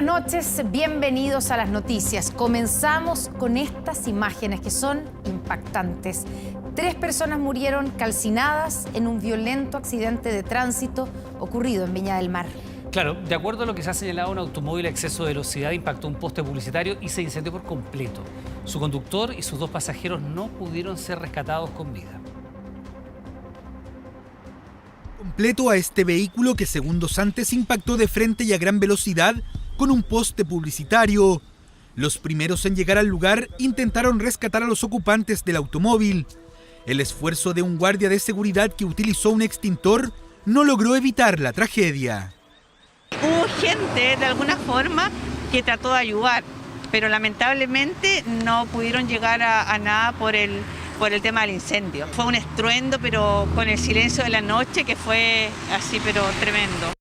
buenas noches, bienvenidos a las noticias. Comenzamos con estas imágenes que son impactantes. 3 personas murieron calcinadas en un violento accidente de tránsito ocurrido en Viña del Mar. Claro, de acuerdo a lo que se ha señalado, un automóvil a exceso de velocidad impactó un poste publicitario y se incendió por completo. Su conductor y sus 2 pasajeros no pudieron ser rescatados con vida. Completo a este vehículo que segundos antes impactó de frente y a gran velocidad con un poste publicitario. Los primeros en llegar al lugar intentaron rescatar a los ocupantes del automóvil. El esfuerzo de un guardia de seguridad que utilizó un extintor no logró evitar la tragedia. Hubo gente de alguna forma que trató de ayudar, pero lamentablemente no pudieron llegar a nada por el tema del incendio. Fue un estruendo, pero con el silencio de la noche, que fue así, pero tremendo.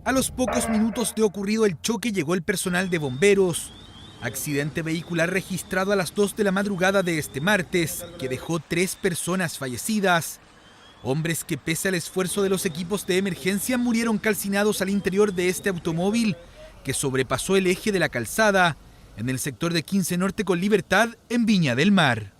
A los pocos minutos de ocurrido el choque llegó el personal de bomberos. Accidente vehicular registrado a las 2 de la madrugada de este martes, que dejó 3 personas fallecidas. Hombres que pese al esfuerzo de los equipos de emergencia murieron calcinados al interior de este automóvil que sobrepasó el eje de la calzada en el sector de 15 Norte con Libertad en Viña del Mar.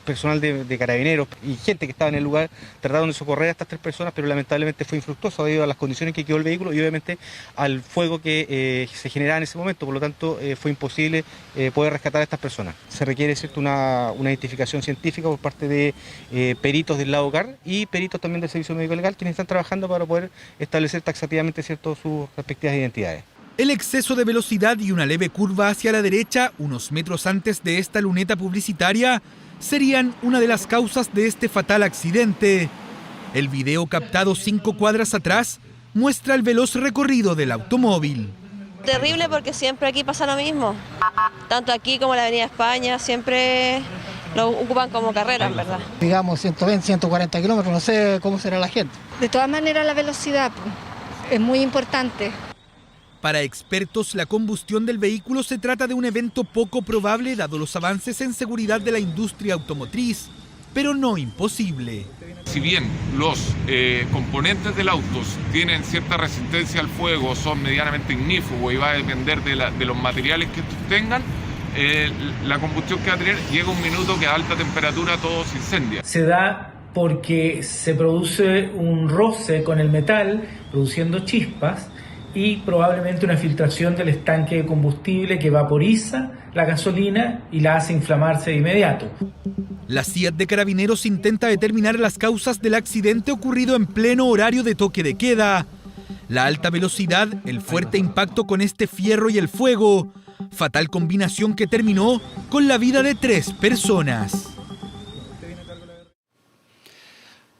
Personal de carabineros y gente que estaba en el lugar trataron de socorrer a estas 3 personas, pero lamentablemente fue infructuoso debido a las condiciones que quedó el vehículo y obviamente al fuego que se generaba en ese momento. Por lo tanto, fue imposible poder rescatar a estas personas. Se requiere, ¿cierto?, una identificación científica por parte de peritos del lado CAR y peritos también del Servicio Médico Legal, quienes están trabajando para poder establecer taxativamente, ¿cierto?, sus respectivas identidades. El exceso de velocidad y una leve curva hacia la derecha, unos metros antes de esta luneta publicitaria, serían una de las causas de este fatal accidente. El video captado 5 cuadras atrás muestra el veloz recorrido del automóvil. Terrible porque siempre aquí pasa lo mismo. Tanto aquí como en la Avenida España, siempre lo ocupan como carrera, en verdad. Digamos 120, 140 kilómetros, no sé cómo será la gente. De todas maneras la velocidad es muy importante. Para expertos, la combustión del vehículo se trata de un evento poco probable dado los avances en seguridad de la industria automotriz, pero no imposible. Si bien los componentes del auto tienen cierta resistencia al fuego, son medianamente ignífugos y va a depender de los materiales que estos tengan, la combustión que va a tener llega un minuto que a alta temperatura todo se incendia. Se da porque se produce un roce con el metal, produciendo chispas, y probablemente una filtración del estanque de combustible que vaporiza la gasolina y la hace inflamarse de inmediato. La CIA de Carabineros intenta determinar las causas del accidente ocurrido en pleno horario de toque de queda. La alta velocidad, el fuerte impacto con este fierro y el fuego. Fatal combinación que terminó con la vida de 3 personas.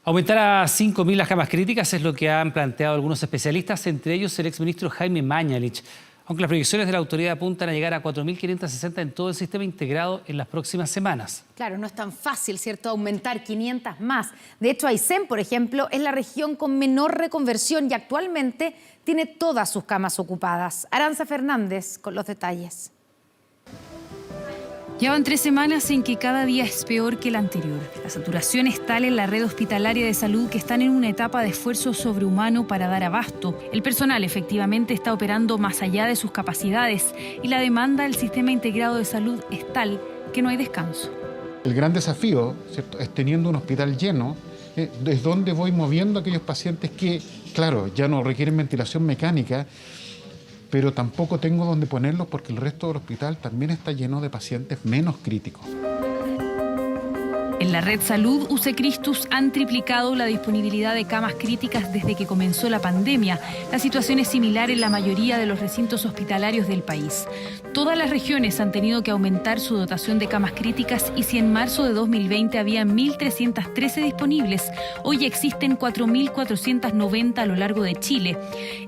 Aumentar a 5.000 las camas críticas es lo que han planteado algunos especialistas, entre ellos el exministro Jaime Mañalich, aunque las proyecciones de la autoridad apuntan a llegar a 4.560 en todo el sistema integrado en las próximas semanas. Claro, no es tan fácil, ¿cierto?, aumentar 500 más. De hecho, Aysén, por ejemplo, es la región con menor reconversión y actualmente tiene todas sus camas ocupadas. Aranza Fernández con los detalles. Llevan 3 semanas en que cada día es peor que el anterior. La saturación es tal en la red hospitalaria de salud que están en una etapa de esfuerzo sobrehumano para dar abasto. El personal efectivamente está operando más allá de sus capacidades y la demanda del sistema integrado de salud es tal que no hay descanso. El gran desafío, ¿cierto?, es teniendo un hospital lleno, es donde voy moviendo a aquellos pacientes que, claro, ya no requieren ventilación mecánica, pero tampoco tengo dónde ponerlos porque el resto del hospital también está lleno de pacientes menos críticos. En la red salud, UC Christus han triplicado la disponibilidad de camas críticas desde que comenzó la pandemia. La situación es similar en la mayoría de los recintos hospitalarios del país. Todas las regiones han tenido que aumentar su dotación de camas críticas y si en marzo de 2020 había 1.313 disponibles, hoy existen 4.490 a lo largo de Chile.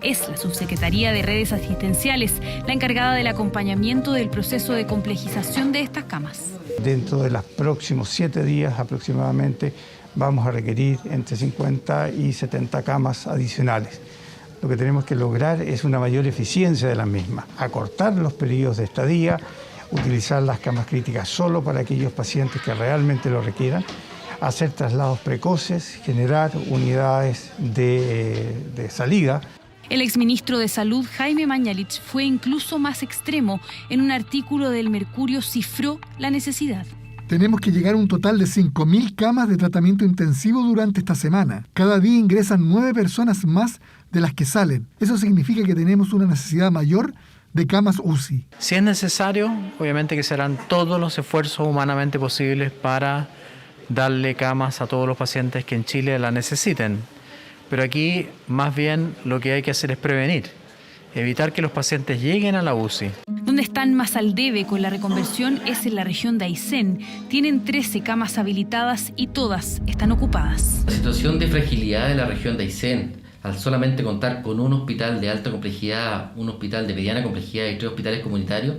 Es la Subsecretaría de Redes Asistenciales la encargada del acompañamiento del proceso de complejización de estas camas. Dentro de los próximos 7 días aproximadamente vamos a requerir entre 50 y 70 camas adicionales. Lo que tenemos que lograr es una mayor eficiencia de las mismas, acortar los periodos de estadía, utilizar las camas críticas solo para aquellos pacientes que realmente lo requieran, hacer traslados precoces, generar unidades de salida. El exministro de Salud, Jaime Mañalich, fue incluso más extremo. En un artículo del Mercurio cifró la necesidad. Tenemos que llegar a un total de 5.000 camas de tratamiento intensivo durante esta semana. Cada día ingresan 9 personas más de las que salen. Eso significa que tenemos una necesidad mayor de camas UCI. Si es necesario, obviamente que se harán todos los esfuerzos humanamente posibles para darle camas a todos los pacientes que en Chile la necesiten. Pero aquí, más bien, lo que hay que hacer es prevenir, evitar que los pacientes lleguen a la UCI. Donde están más al debe con la reconversión es en la región de Aysén. Tienen 13 camas habilitadas y todas están ocupadas. La situación de fragilidad de la región de Aysén, al solamente contar con un hospital de alta complejidad, un hospital de mediana complejidad y 3 hospitales comunitarios,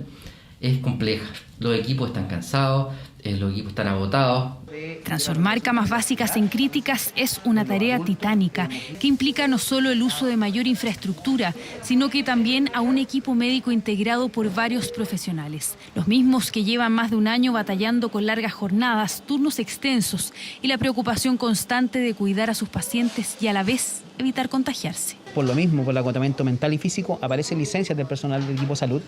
es compleja. Los equipos están cansados, los equipos están agotados. Transformar camas básicas en críticas es una tarea titánica que implica no solo el uso de mayor infraestructura, sino que también a un equipo médico integrado por varios profesionales. Los mismos que llevan más de un año batallando con largas jornadas, turnos extensos y la preocupación constante de cuidar a sus pacientes y a la vez evitar contagiarse. Por lo mismo, por el agotamiento mental y físico, aparecen licencias del personal del equipo de salud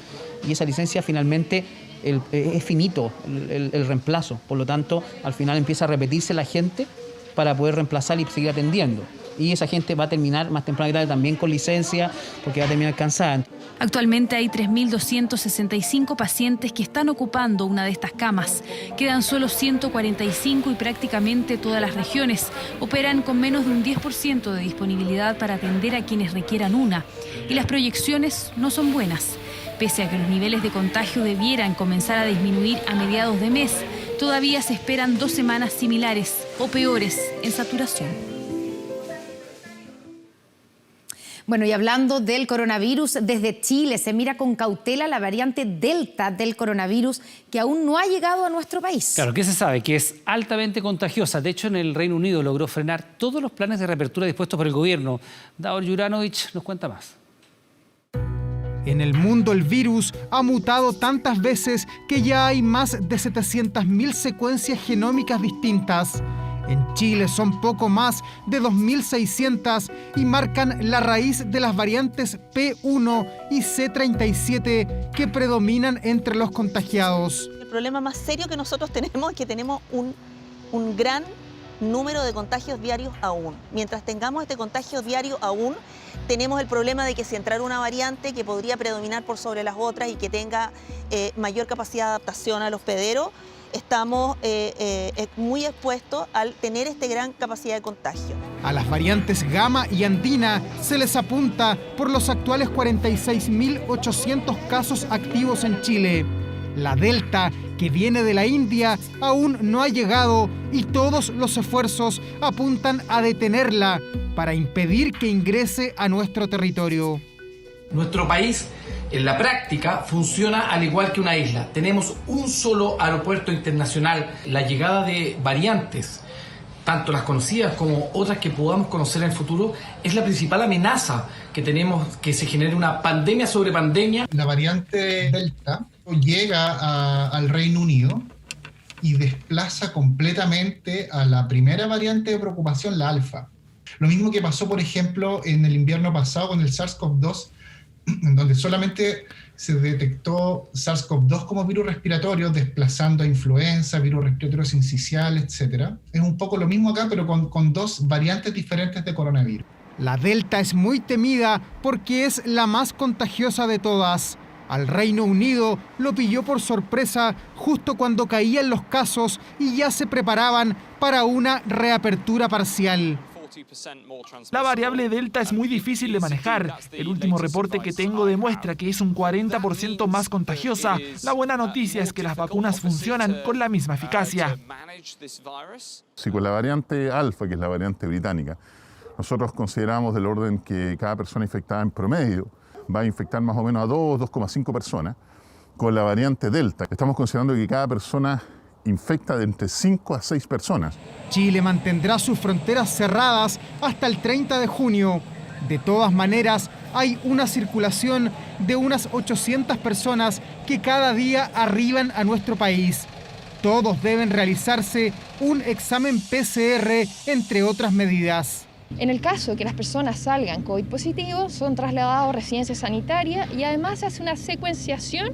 y esa licencia finalmente es finito el reemplazo. Por lo tanto, al final empieza a repetirse la gente para poder reemplazar y seguir atendiendo. Y esa gente va a terminar más temprano que tarde también con licencia porque va a terminar cansada. Actualmente hay 3.265 pacientes que están ocupando una de estas camas. Quedan solo 145 y prácticamente todas las regiones operan con menos de un 10% de disponibilidad para atender a quienes requieran una. Y las proyecciones no son buenas. Pese a que los niveles de contagio debieran comenzar a disminuir a mediados de mes, todavía se esperan 2 semanas similares o peores en saturación. Bueno, y hablando del coronavirus, desde Chile se mira con cautela la variante Delta del coronavirus que aún no ha llegado a nuestro país. Claro, ¿qué se sabe? Que es altamente contagiosa. De hecho, en el Reino Unido logró frenar todos los planes de reapertura dispuestos por el gobierno. Davor Juranovic nos cuenta más. En el mundo el virus ha mutado tantas veces que ya hay más de 700.000 secuencias genómicas distintas. En Chile son poco más de 2.600 y marcan la raíz de las variantes P1 y C37 que predominan entre los contagiados. El problema más serio que nosotros tenemos es que tenemos un gran número de contagios diarios aún. Mientras tengamos este contagio diario aún, tenemos el problema de que si entrara una variante que podría predominar por sobre las otras y que tenga mayor capacidad de adaptación al hospedero, estamos muy expuestos al tener esta gran capacidad de contagio. A las variantes Gamma y Andina se les apunta por los actuales 46.800 casos activos en Chile. La Delta, que viene de la India, aún no ha llegado y todos los esfuerzos apuntan a detenerla para impedir que ingrese a nuestro territorio. Nuestro país, en la práctica, funciona al igual que una isla. Tenemos un solo aeropuerto internacional. La llegada de variantes, tanto las conocidas como otras que podamos conocer en el futuro, es la principal amenaza que tenemos, que se genere una pandemia sobre pandemia. La variante Delta llega al Reino Unido y desplaza completamente a la primera variante de preocupación, la alfa. Lo mismo que pasó, por ejemplo, en el invierno pasado con el SARS-CoV-2, en donde solamente se detectó SARS-CoV-2 como virus respiratorio, desplazando a influenza, virus respiratorio sincicial, etc. Es un poco lo mismo acá, pero con 2 variantes diferentes de coronavirus. La Delta es muy temida porque es la más contagiosa de todas. Al Reino Unido lo pilló por sorpresa justo cuando caían los casos y ya se preparaban para una reapertura parcial. La variable Delta es muy difícil de manejar. El último reporte que tengo demuestra que es un 40% más contagiosa. La buena noticia es que las vacunas funcionan con la misma eficacia. Si con la variante alfa, que es la variante británica, nosotros consideramos del orden que cada persona infectada en promedio va a infectar más o menos a 2,5 personas. Con la variante Delta, estamos considerando que cada persona infecta de entre 5 a 6 personas. Chile mantendrá sus fronteras cerradas hasta el 30 de junio. De todas maneras, hay una circulación de unas 800 personas que cada día arriban a nuestro país. Todos deben realizarse un examen PCR, entre otras medidas. En el caso de que las personas salgan COVID positivos, son trasladados a residencia sanitaria y además se hace una secuenciación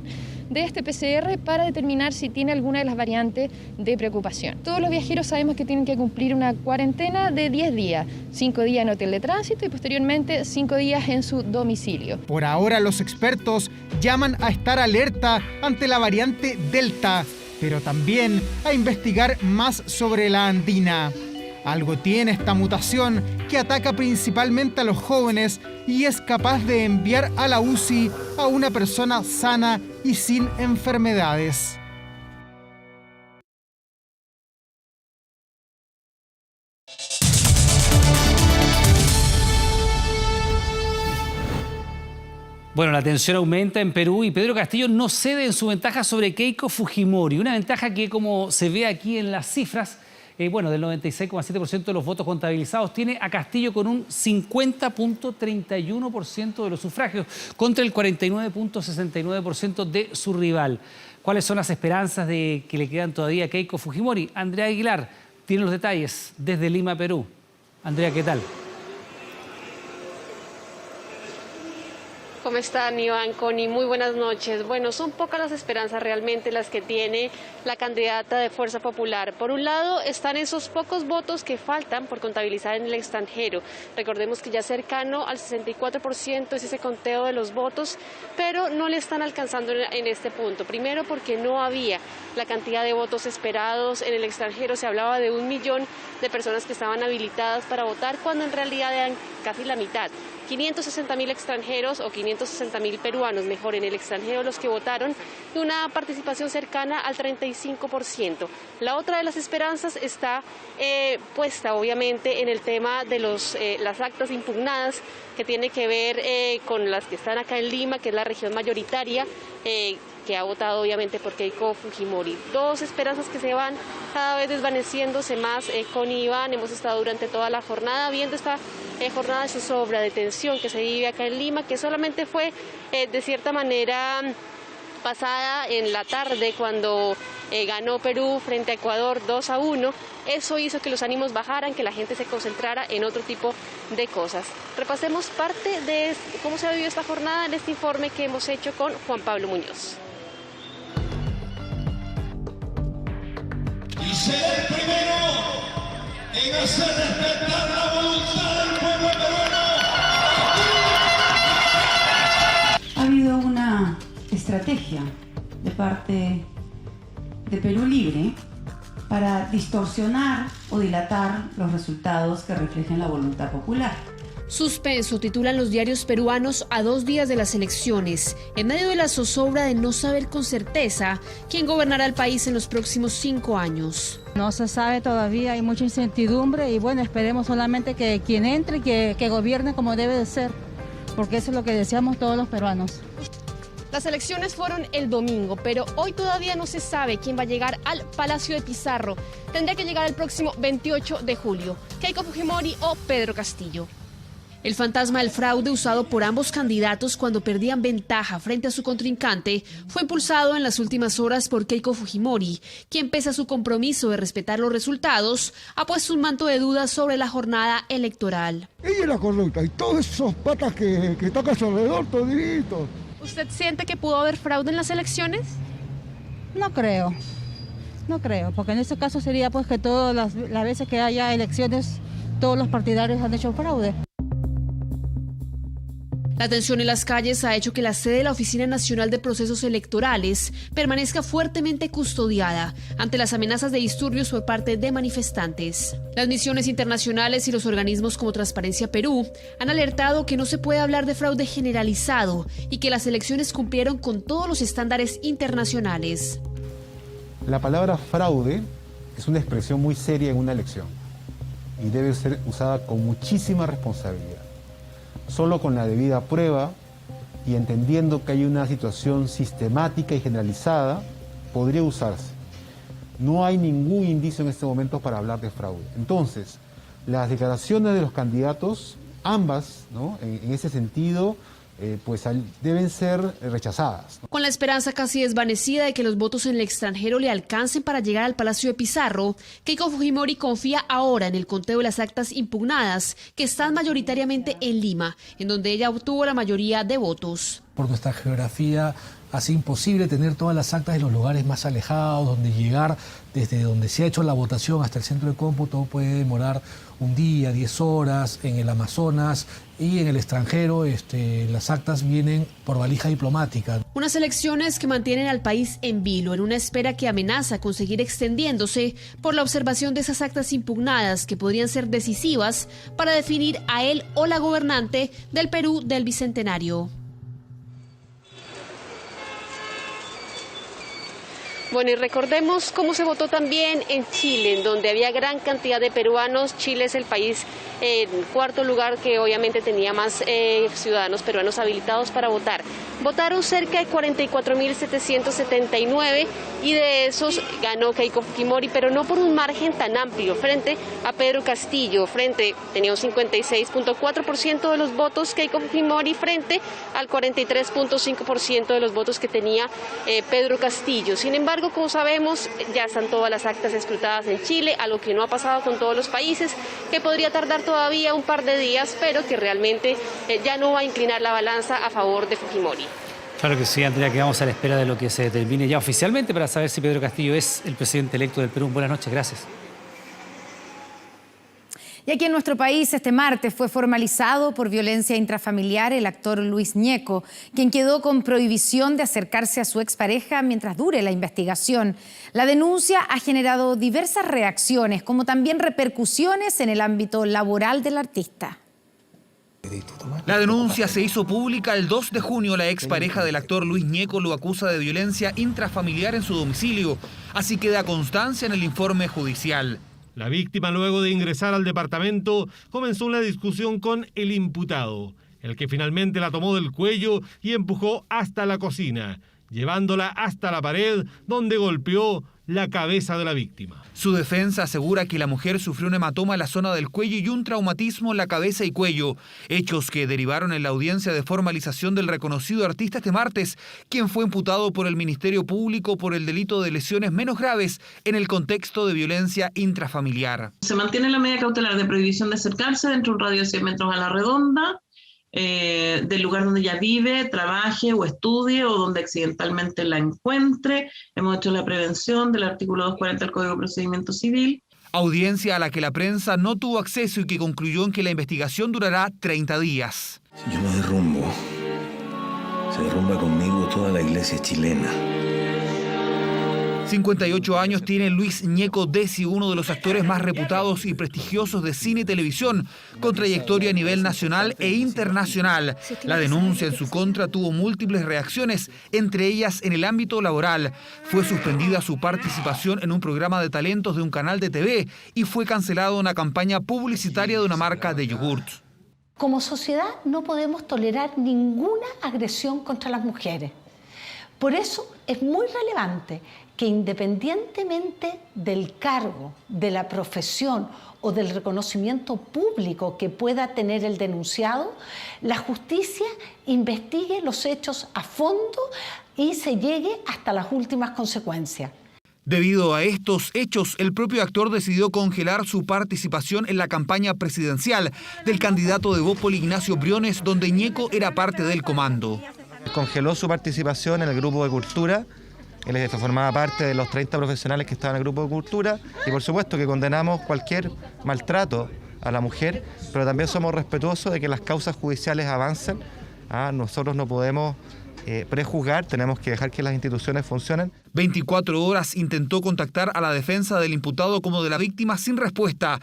de este PCR para determinar si tiene alguna de las variantes de preocupación. Todos los viajeros sabemos que tienen que cumplir una cuarentena de 10 días, 5 días en hotel de tránsito y posteriormente 5 días en su domicilio. Por ahora los expertos llaman a estar alerta ante la variante Delta, pero también a investigar más sobre la andina. Algo tiene esta mutación que ataca principalmente a los jóvenes y es capaz de enviar a la UCI a una persona sana y sin enfermedades. Bueno, la tensión aumenta en Perú y Pedro Castillo no cede en su ventaja sobre Keiko Fujimori. Una ventaja que, como se ve aquí en las cifras, del 96,7% de los votos contabilizados, tiene a Castillo con un 50,31% de los sufragios contra el 49,69% de su rival. ¿Cuáles son las esperanzas de que le quedan todavía a Keiko Fujimori? Andrea Aguilar tiene los detalles desde Lima, Perú. Andrea, ¿qué tal? ¿Cómo están, Iván, Connie? Muy buenas noches. Bueno, son pocas las esperanzas realmente las que tiene la candidata de Fuerza Popular. Por un lado, están esos pocos votos que faltan por contabilizar en el extranjero. Recordemos que ya cercano al 64% es ese conteo de los votos, pero no le están alcanzando en este punto. Primero, porque no había la cantidad de votos esperados en el extranjero. Se hablaba de 1 millón de personas que estaban habilitadas para votar, cuando en realidad eran casi la mitad. 560.000 extranjeros o 560.000 peruanos, mejor, en el extranjero los que votaron, y una participación cercana al 35%. La otra de las esperanzas está puesta obviamente en el tema de las actas impugnadas, que tiene que ver con las que están acá en Lima, que es la región mayoritaria, que ha votado obviamente por Keiko Fujimori. Dos esperanzas que se van cada vez desvaneciéndose más. Con Iván hemos estado durante toda la jornada viendo esta jornada de zozobra, de tensión que se vive acá en Lima, que solamente fue de cierta manera pasada en la tarde cuando ganó Perú frente a Ecuador 2-1. Eso hizo que los ánimos bajaran, que la gente se concentrara en otro tipo de cosas. Repasemos parte de cómo se ha vivido esta jornada en este informe que hemos hecho con Juan Pablo Muñoz. Y será el primero en hacer respetar la voluntad del pueblo peruano. Ha habido una estrategia de parte de Perú Libre para distorsionar o dilatar los resultados que reflejen la voluntad popular. Suspenso, titulan los diarios peruanos a 2 días de las elecciones, en medio de la zozobra de no saber con certeza quién gobernará el país en los próximos 5 años. No se sabe todavía, hay mucha incertidumbre y bueno, esperemos solamente que quien entre, que gobierne como debe de ser, porque eso es lo que deseamos todos los peruanos. Las elecciones fueron el domingo, pero hoy todavía no se sabe quién va a llegar al Palacio de Pizarro. Tendría que llegar el próximo 28 de julio, Keiko Fujimori o Pedro Castillo. El fantasma del fraude usado por ambos candidatos cuando perdían ventaja frente a su contrincante fue impulsado en las últimas horas por Keiko Fujimori, quien, pese a su compromiso de respetar los resultados, ha puesto un manto de dudas sobre la jornada electoral. Ella es la corrupta y todos esos patas que están a su alrededor, toditos. ¿Usted siente que pudo haber fraude en las elecciones? No creo, porque en este caso sería pues que todas las veces que haya elecciones, todos los partidarios han hecho fraude. La tensión en las calles ha hecho que la sede de la Oficina Nacional de Procesos Electorales permanezca fuertemente custodiada ante las amenazas de disturbios por parte de manifestantes. Las misiones internacionales y los organismos como Transparencia Perú han alertado que no se puede hablar de fraude generalizado y que las elecciones cumplieron con todos los estándares internacionales. La palabra fraude es una expresión muy seria en una elección y debe ser usada con muchísima responsabilidad. Solo con la debida prueba y entendiendo que hay una situación sistemática y generalizada, podría usarse. No hay ningún indicio en este momento para hablar de fraude. Entonces, las declaraciones de los candidatos, ambas, ¿no?, en ese sentido, deben ser rechazadas. Con la esperanza casi desvanecida de que los votos en el extranjero le alcancen para llegar al Palacio de Pizarro, Keiko Fujimori confía ahora en el conteo de las actas impugnadas, que están mayoritariamente en Lima, en donde ella obtuvo la mayoría de votos. Por nuestra geografía hace imposible tener todas las actas en los lugares más alejados, donde llegar desde donde se ha hecho la votación hasta el centro de cómputo puede demorar un día, 10 horas, en el Amazonas y en el extranjero las actas vienen por valija diplomática. Unas elecciones que mantienen al país en vilo, en una espera que amenaza con seguir extendiéndose por la observación de esas actas impugnadas que podrían ser decisivas para definir a él o la gobernante del Perú del Bicentenario. Bueno, y recordemos cómo se votó también en Chile, en donde había gran cantidad de peruanos. Chile es el país en cuarto lugar que obviamente tenía más ciudadanos peruanos habilitados para votar. Votaron cerca de 44.779 y de esos ganó Keiko Fujimori, pero no por un margen tan amplio, frente a Pedro Castillo. Tenía un 56.4% de los votos Keiko Fujimori frente al 43.5% de los votos que tenía Pedro Castillo. Sin embargo, como sabemos, ya están todas las actas escrutadas en Chile, algo que no ha pasado con todos los países, que podría tardar todavía un par de días, pero que realmente ya no va a inclinar la balanza a favor de Fujimori. Claro que sí, Andrea, que vamos a la espera de lo que se determine ya oficialmente para saber si Pedro Castillo es el presidente electo del Perú. Buenas noches, gracias. Y aquí en nuestro país, este martes fue formalizado por violencia intrafamiliar el actor Luis Ñeco, quien quedó con prohibición de acercarse a su expareja mientras dure la investigación. La denuncia ha generado diversas reacciones, como también repercusiones en el ámbito laboral del artista. La denuncia se hizo pública el 2 de junio. La expareja del actor Luis Ñeco lo acusa de violencia intrafamiliar en su domicilio. Así queda constancia en el informe judicial. La víctima, luego de ingresar al departamento, comenzó una discusión con el imputado, el que finalmente la tomó del cuello y empujó hasta la cocina, llevándola hasta la pared, donde golpeó la cabeza de la víctima. Su defensa asegura que la mujer sufrió un hematoma en la zona del cuello y un traumatismo en la cabeza y cuello, hechos que derivaron en la audiencia de formalización del reconocido artista este martes, quien fue imputado por el Ministerio Público por el delito de lesiones menos graves en el contexto de violencia intrafamiliar. Se mantiene la medida cautelar de prohibición de acercarse dentro de un radio de 100 metros a la redonda, del lugar donde ella vive, trabaje o estudie o donde accidentalmente la encuentre. Hemos hecho la prevención del artículo 240 del Código de Procedimiento Civil. Audiencia a la que la prensa no tuvo acceso y que concluyó en que la investigación durará 30 días. Si yo me derrumbo, se derrumba conmigo toda la iglesia chilena. 58 años tiene Luis Ñeco Desi, uno de los actores más reputados y prestigiosos de cine y televisión, con trayectoria a nivel nacional e internacional. La denuncia en su contra tuvo múltiples reacciones, entre ellas en el ámbito laboral. Fue suspendida su participación en un programa de talentos de un canal de TV y fue cancelada una campaña publicitaria de una marca de yogurt. Como sociedad no podemos tolerar ninguna agresión contra las mujeres. Por eso es muy relevante que independientemente del cargo, de la profesión o del reconocimiento público que pueda tener el denunciado, la justicia investigue los hechos a fondo y se llegue hasta las últimas consecuencias. Debido a estos hechos, el propio actor decidió congelar su participación en la campaña presidencial del candidato de Bópoli, Ignacio Briones, donde Ñeco era parte del comando. Congeló su participación en el grupo de cultura. Él formaba parte de los 30 profesionales que estaban en el grupo de cultura y por supuesto que condenamos cualquier maltrato a la mujer, pero también somos respetuosos de que las causas judiciales avancen. Nosotros no podemos prejuzgar, tenemos que dejar que las instituciones funcionen. 24 horas intentó contactar a la defensa del imputado como de la víctima sin respuesta.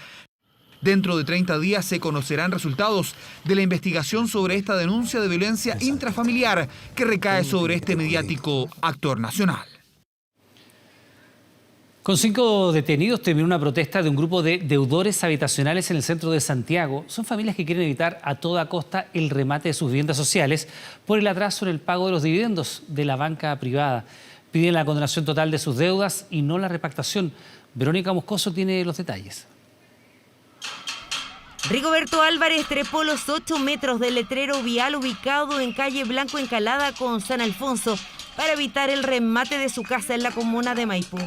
Dentro de 30 días se conocerán resultados de la investigación sobre esta denuncia de violencia intrafamiliar que recae sobre este mediático actor nacional. Con 5 detenidos terminó una protesta de un grupo de deudores habitacionales en el centro de Santiago. Son familias que quieren evitar a toda costa el remate de sus viviendas sociales por el atraso en el pago de los dividendos de la banca privada. Piden la condonación total de sus deudas y no la repactación. Verónica Moscoso tiene los detalles. Rigoberto Álvarez trepó los 8 metros del letrero vial ubicado en calle Blanco Encalada con San Alfonso para evitar el remate de su casa en la comuna de Maipú.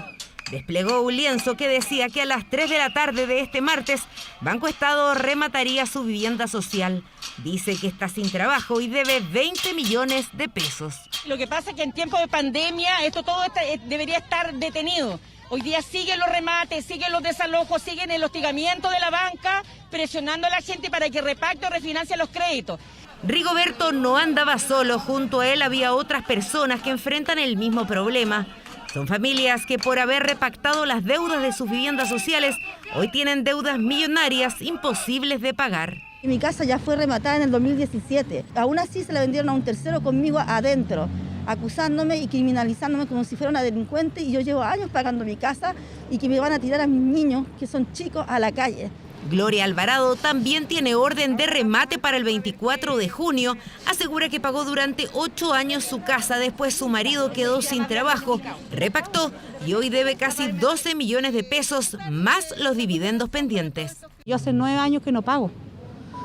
Desplegó un lienzo que decía que a las 3 de la tarde de este martes, Banco Estado remataría su vivienda social. Dice que está sin trabajo y debe 20 millones de pesos. Lo que pasa es que en tiempos de pandemia todo debería estar detenido. Hoy día siguen los remates, siguen los desalojos, siguen el hostigamiento de la banca, presionando a la gente para que repacte o refinancie los créditos. Rigoberto no andaba solo, junto a él había otras personas que enfrentan el mismo problema. Son familias que por haber repactado las deudas de sus viviendas sociales, hoy tienen deudas millonarias imposibles de pagar. Mi casa ya fue rematada en el 2017. Aún así se la vendieron a un tercero conmigo adentro, acusándome y criminalizándome como si fuera una delincuente, y yo llevo años pagando mi casa y que me van a tirar a mis niños, que son chicos, a la calle. Gloria Alvarado también tiene orden de remate para el 24 de junio. Asegura que pagó durante 8 años su casa, después su marido quedó sin trabajo, repactó y hoy debe casi 12 millones de pesos más los dividendos pendientes. Yo hace 9 años que no pago.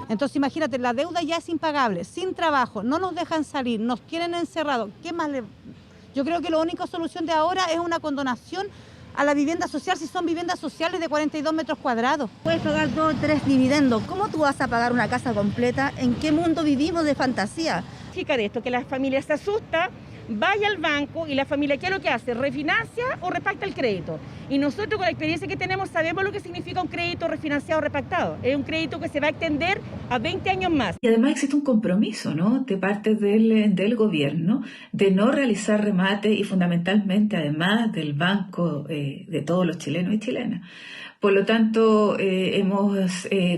Entonces imagínate, la deuda ya es impagable, sin trabajo, no nos dejan salir, nos quieren encerrados. ¿Qué más Yo creo que la única solución de ahora es una condonación a la vivienda social, si son viviendas sociales de 42 metros cuadrados. Puedes pagar 2 o 3 dividendos. ¿Cómo tú vas a pagar una casa completa? ¿En qué mundo vivimos de fantasía? Significa de esto que la familia se asusta, vaya al banco y la familia, ¿qué es lo que hace? ¿Refinancia o repacta el crédito? Y nosotros, con la experiencia que tenemos, sabemos lo que significa un crédito refinanciado o repactado. Es un crédito que se va a extender a 20 años más. Y además existe un compromiso, ¿no?, de parte del gobierno de no realizar remate y fundamentalmente, además, del banco de todos los chilenos y chilenas. Por lo tanto, hemos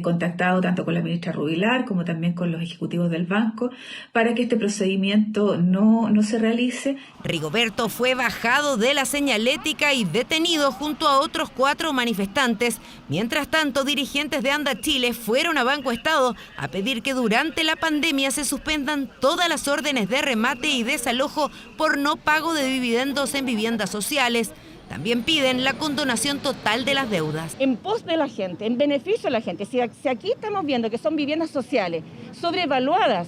contactado tanto con la ministra Rubilar como también con los ejecutivos del banco para que este procedimiento no se realice. Rigoberto fue bajado de la señalética y detenido junto a otros 4 manifestantes. Mientras tanto, dirigentes de Anda Chile fueron a Banco Estado a pedir que durante la pandemia se suspendan todas las órdenes de remate y desalojo por no pago de dividendos en viviendas sociales. También piden la condonación total de las deudas. En pos de la gente, en beneficio de la gente. Si aquí estamos viendo que son viviendas sociales sobrevaluadas,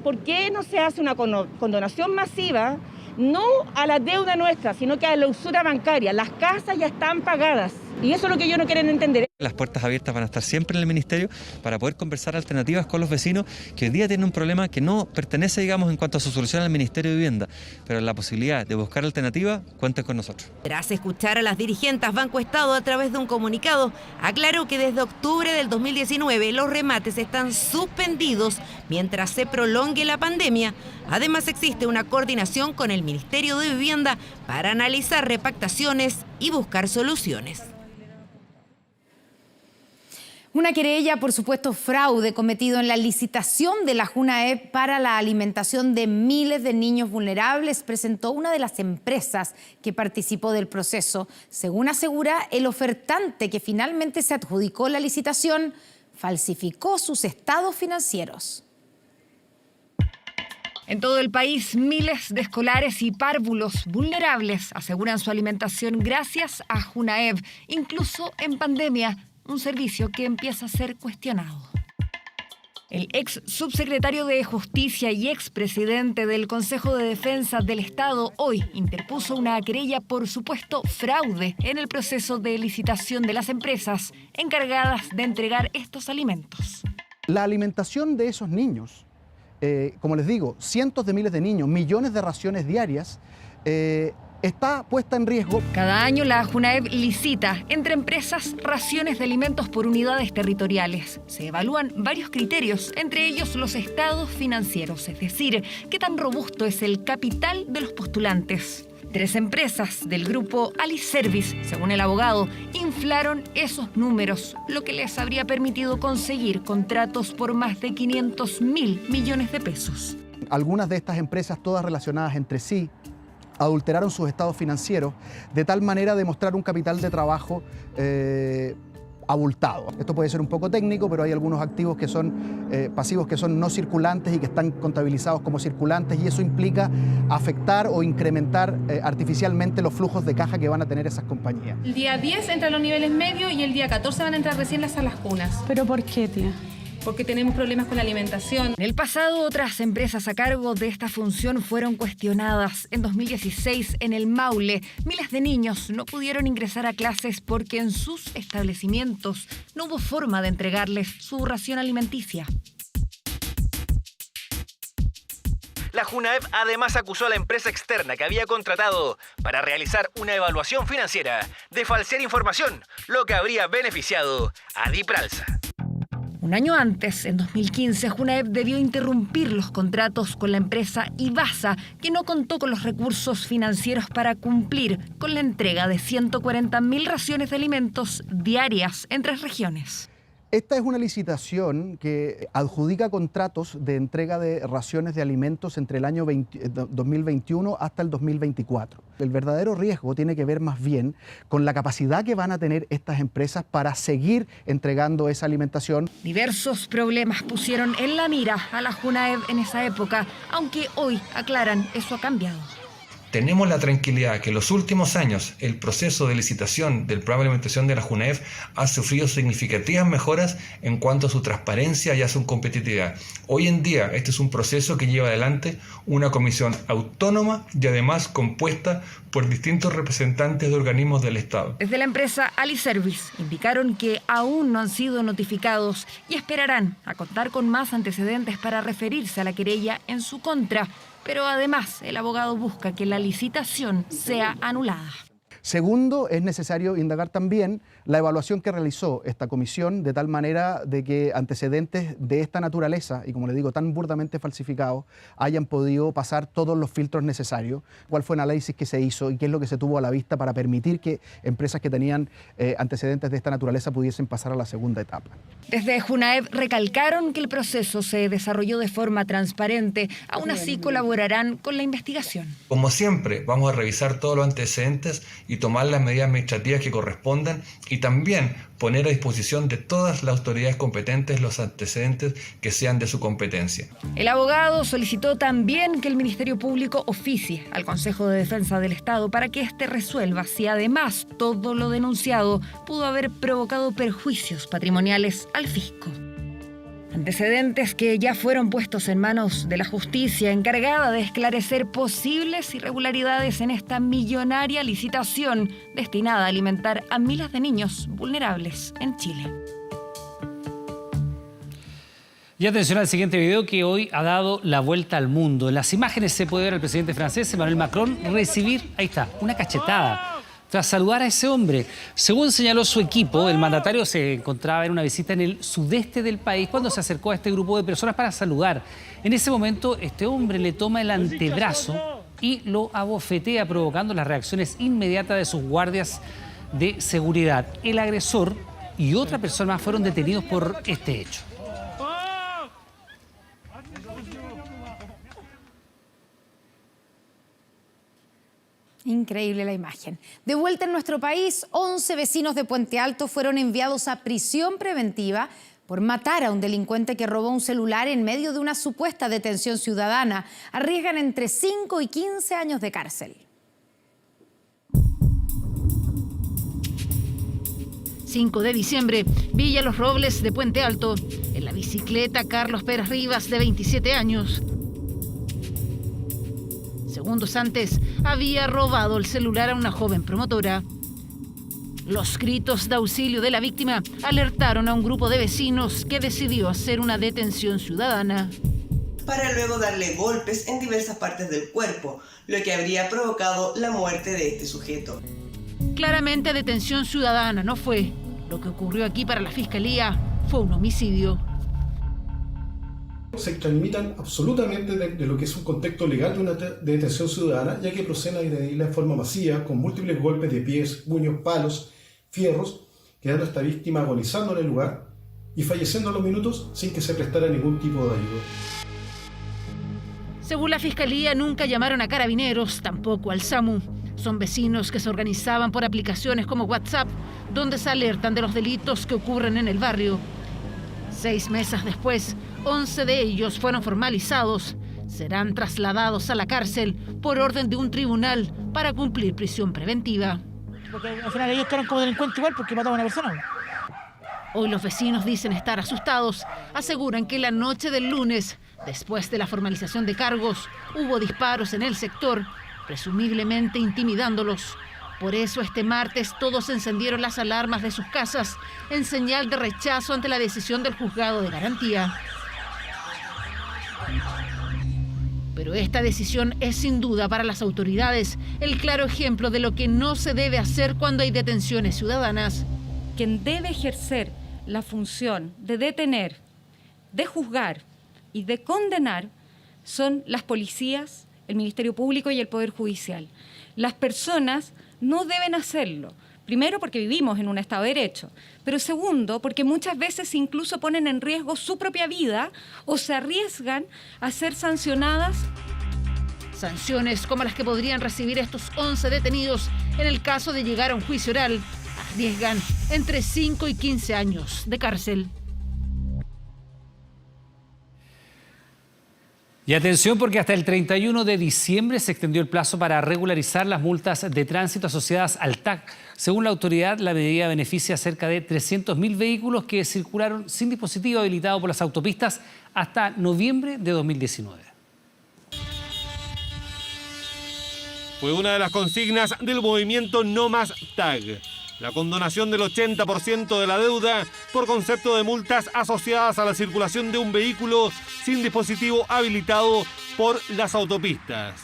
¿por qué no se hace una condonación masiva? No a la deuda nuestra, sino que a la usura bancaria. Las casas ya están pagadas y eso es lo que ellos no quieren entender. Las puertas abiertas van a estar siempre en el Ministerio para poder conversar alternativas con los vecinos que hoy día tienen un problema que no pertenece, digamos, en cuanto a su solución al Ministerio de Vivienda, pero la posibilidad de buscar alternativas, cuenten con nosotros. Tras escuchar a las dirigentes, Banco Estado, a través de un comunicado, aclaró que desde octubre del 2019 los remates están suspendidos mientras se prolongue la pandemia. Además, existe una coordinación con el Ministerio de Vivienda para analizar repactaciones y buscar soluciones. Una querella por supuesto fraude cometido en la licitación de la Junaep para la alimentación de miles de niños vulnerables presentó una de las empresas que participó del proceso. Según asegura, el ofertante que finalmente se adjudicó la licitación falsificó sus estados financieros. En todo el país, miles de escolares y párvulos vulnerables aseguran su alimentación gracias a Junaep, incluso en pandemia. Un servicio que empieza a ser cuestionado. El ex subsecretario de Justicia y expresidente del Consejo de Defensa del Estado hoy interpuso una querella por supuesto fraude en el proceso de licitación de las empresas encargadas de entregar estos alimentos. La alimentación de esos niños, como les digo, cientos de miles de niños, millones de raciones diarias, está puesta en riesgo. Cada año la Junaep licita entre empresas raciones de alimentos por unidades territoriales. Se evalúan varios criterios, entre ellos los estados financieros, es decir, qué tan robusto es el capital de los postulantes. 3 empresas del grupo Aliservice, según el abogado, inflaron esos números, lo que les habría permitido conseguir contratos por más de 500.000 millones de pesos. Algunas de estas empresas, todas relacionadas entre sí, adulteraron sus estados financieros de tal manera de mostrar un capital de trabajo abultado. Esto puede ser un poco técnico, pero hay algunos activos que son pasivos que son no circulantes y que están contabilizados como circulantes, y eso implica afectar o incrementar artificialmente los flujos de caja que van a tener esas compañías. El día 10 entran los niveles medios y el día 14 van a entrar recién las salas cunas. ¿Pero por qué, tía? Porque tenemos problemas con la alimentación. En el pasado, otras empresas a cargo de esta función fueron cuestionadas. En 2016, en el Maule, miles de niños no pudieron ingresar a clases porque en sus establecimientos no hubo forma de entregarles su ración alimenticia. La JUNAEV además acusó a la empresa externa que había contratado para realizar una evaluación financiera de falsear información, lo que habría beneficiado a Dipralsa. Un año antes, en 2015, JUNAEV debió interrumpir los contratos con la empresa Ibasa, que no contó con los recursos financieros para cumplir con la entrega de 140.000 raciones de alimentos diarias en 3 regiones. Esta es una licitación que adjudica contratos de entrega de raciones de alimentos entre el año 2021 hasta el 2024. El verdadero riesgo tiene que ver más bien con la capacidad que van a tener estas empresas para seguir entregando esa alimentación. Diversos problemas pusieron en la mira a la JUNAEV en esa época, aunque hoy, aclaran, eso ha cambiado. Tenemos la tranquilidad que en los últimos años el proceso de licitación del programa de alimentación de la JUNAEV ha sufrido significativas mejoras en cuanto a su transparencia y a su competitividad. Hoy en día este es un proceso que lleva adelante una comisión autónoma y además compuesta por distintos representantes de organismos del Estado. Desde la empresa Aliservice indicaron que aún no han sido notificados y esperarán a contar con más antecedentes para referirse a la querella en su contra. Pero además, el abogado busca que la licitación sea anulada. Segundo, es necesario indagar también la evaluación que realizó esta comisión, de tal manera de que antecedentes de esta naturaleza, y como le digo, tan burdamente falsificados, hayan podido pasar todos los filtros necesarios. ¿Cuál fue el análisis que se hizo y qué es lo que se tuvo a la vista para permitir que empresas que tenían antecedentes de esta naturaleza pudiesen pasar a la segunda etapa? Desde JUNAEV recalcaron que el proceso se desarrolló de forma transparente. Aún así, colaborarán con la investigación. Como siempre, vamos a revisar todos los antecedentes y tomar las medidas administrativas que correspondan, y también poner a disposición de todas las autoridades competentes los antecedentes que sean de su competencia. El abogado solicitó también que el Ministerio Público oficie al Consejo de Defensa del Estado para que éste resuelva si además todo lo denunciado pudo haber provocado perjuicios patrimoniales al fisco. Antecedentes que ya fueron puestos en manos de la justicia encargada de esclarecer posibles irregularidades en esta millonaria licitación destinada a alimentar a miles de niños vulnerables en Chile. Y atención al siguiente video que hoy ha dado la vuelta al mundo. En las imágenes se puede ver al presidente francés Emmanuel Macron recibir, ahí está, una cachetada tras saludar a ese hombre. Según señaló su equipo, el mandatario se encontraba en una visita en el sudeste del país cuando se acercó a este grupo de personas para saludar. En ese momento, este hombre le toma el antebrazo y lo abofetea, provocando las reacciones inmediatas de sus guardias de seguridad. El agresor y otra persona más fueron detenidos por este hecho. Increíble la imagen. De vuelta en nuestro país, 11 vecinos de Puente Alto fueron enviados a prisión preventiva por matar a un delincuente que robó un celular en medio de una supuesta detención ciudadana. Arriesgan entre 5 y 15 años de cárcel. 5 de diciembre, Villa Los Robles de Puente Alto. En la bicicleta, Carlos Pérez Rivas, de 27 años. Segundos antes, había robado el celular a una joven promotora. Los gritos de auxilio de la víctima alertaron a un grupo de vecinos que decidió hacer una detención ciudadana. Para luego darle golpes en diversas partes del cuerpo, lo que habría provocado la muerte de este sujeto. Claramente detención ciudadana no fue. Lo que ocurrió aquí para la Fiscalía fue un homicidio. Se extralimitan absolutamente de lo que es un contexto legal de una detención ciudadana, ya que proceden a agredirla en forma masiva, con múltiples golpes de pies, puños, palos, fierros, quedando esta víctima agonizando en el lugar y falleciendo a los minutos sin que se prestara ningún tipo de ayuda. Según la Fiscalía, nunca llamaron a carabineros, tampoco al SAMU. Son vecinos que se organizaban por aplicaciones como WhatsApp, donde se alertan de los delitos que ocurren en el barrio. 6 meses después, 11 de ellos fueron formalizados. Serán trasladados a la cárcel por orden de un tribunal para cumplir prisión preventiva. Porque al final ellos quedaron como delincuentes igual porque mataban a una persona. Hoy los vecinos dicen estar asustados. Aseguran que la noche del lunes, después de la formalización de cargos, hubo disparos en el sector, presumiblemente intimidándolos. Por eso este martes todos encendieron las alarmas de sus casas en señal de rechazo ante la decisión del juzgado de garantía. Pero esta decisión es sin duda para las autoridades el claro ejemplo de lo que no se debe hacer cuando hay detenciones ciudadanas. Quien debe ejercer la función de detener, de juzgar y de condenar son las policías, el Ministerio Público y el Poder Judicial. Las personas no deben hacerlo. Primero, porque vivimos en un Estado de Derecho, pero segundo, porque muchas veces incluso ponen en riesgo su propia vida o se arriesgan a ser sancionadas. Sanciones como las que podrían recibir estos 11 detenidos en el caso de llegar a un juicio oral arriesgan entre 5 y 15 años de cárcel. Y atención, porque hasta el 31 de diciembre se extendió el plazo para regularizar las multas de tránsito asociadas al TAC. Según la autoridad, la medida beneficia a cerca de 300.000 vehículos que circularon sin dispositivo habilitado por las autopistas hasta noviembre de 2019. Fue una de las consignas del movimiento No Más TAG. La condonación del 80% de la deuda por concepto de multas asociadas a la circulación de un vehículo sin dispositivo habilitado por las autopistas.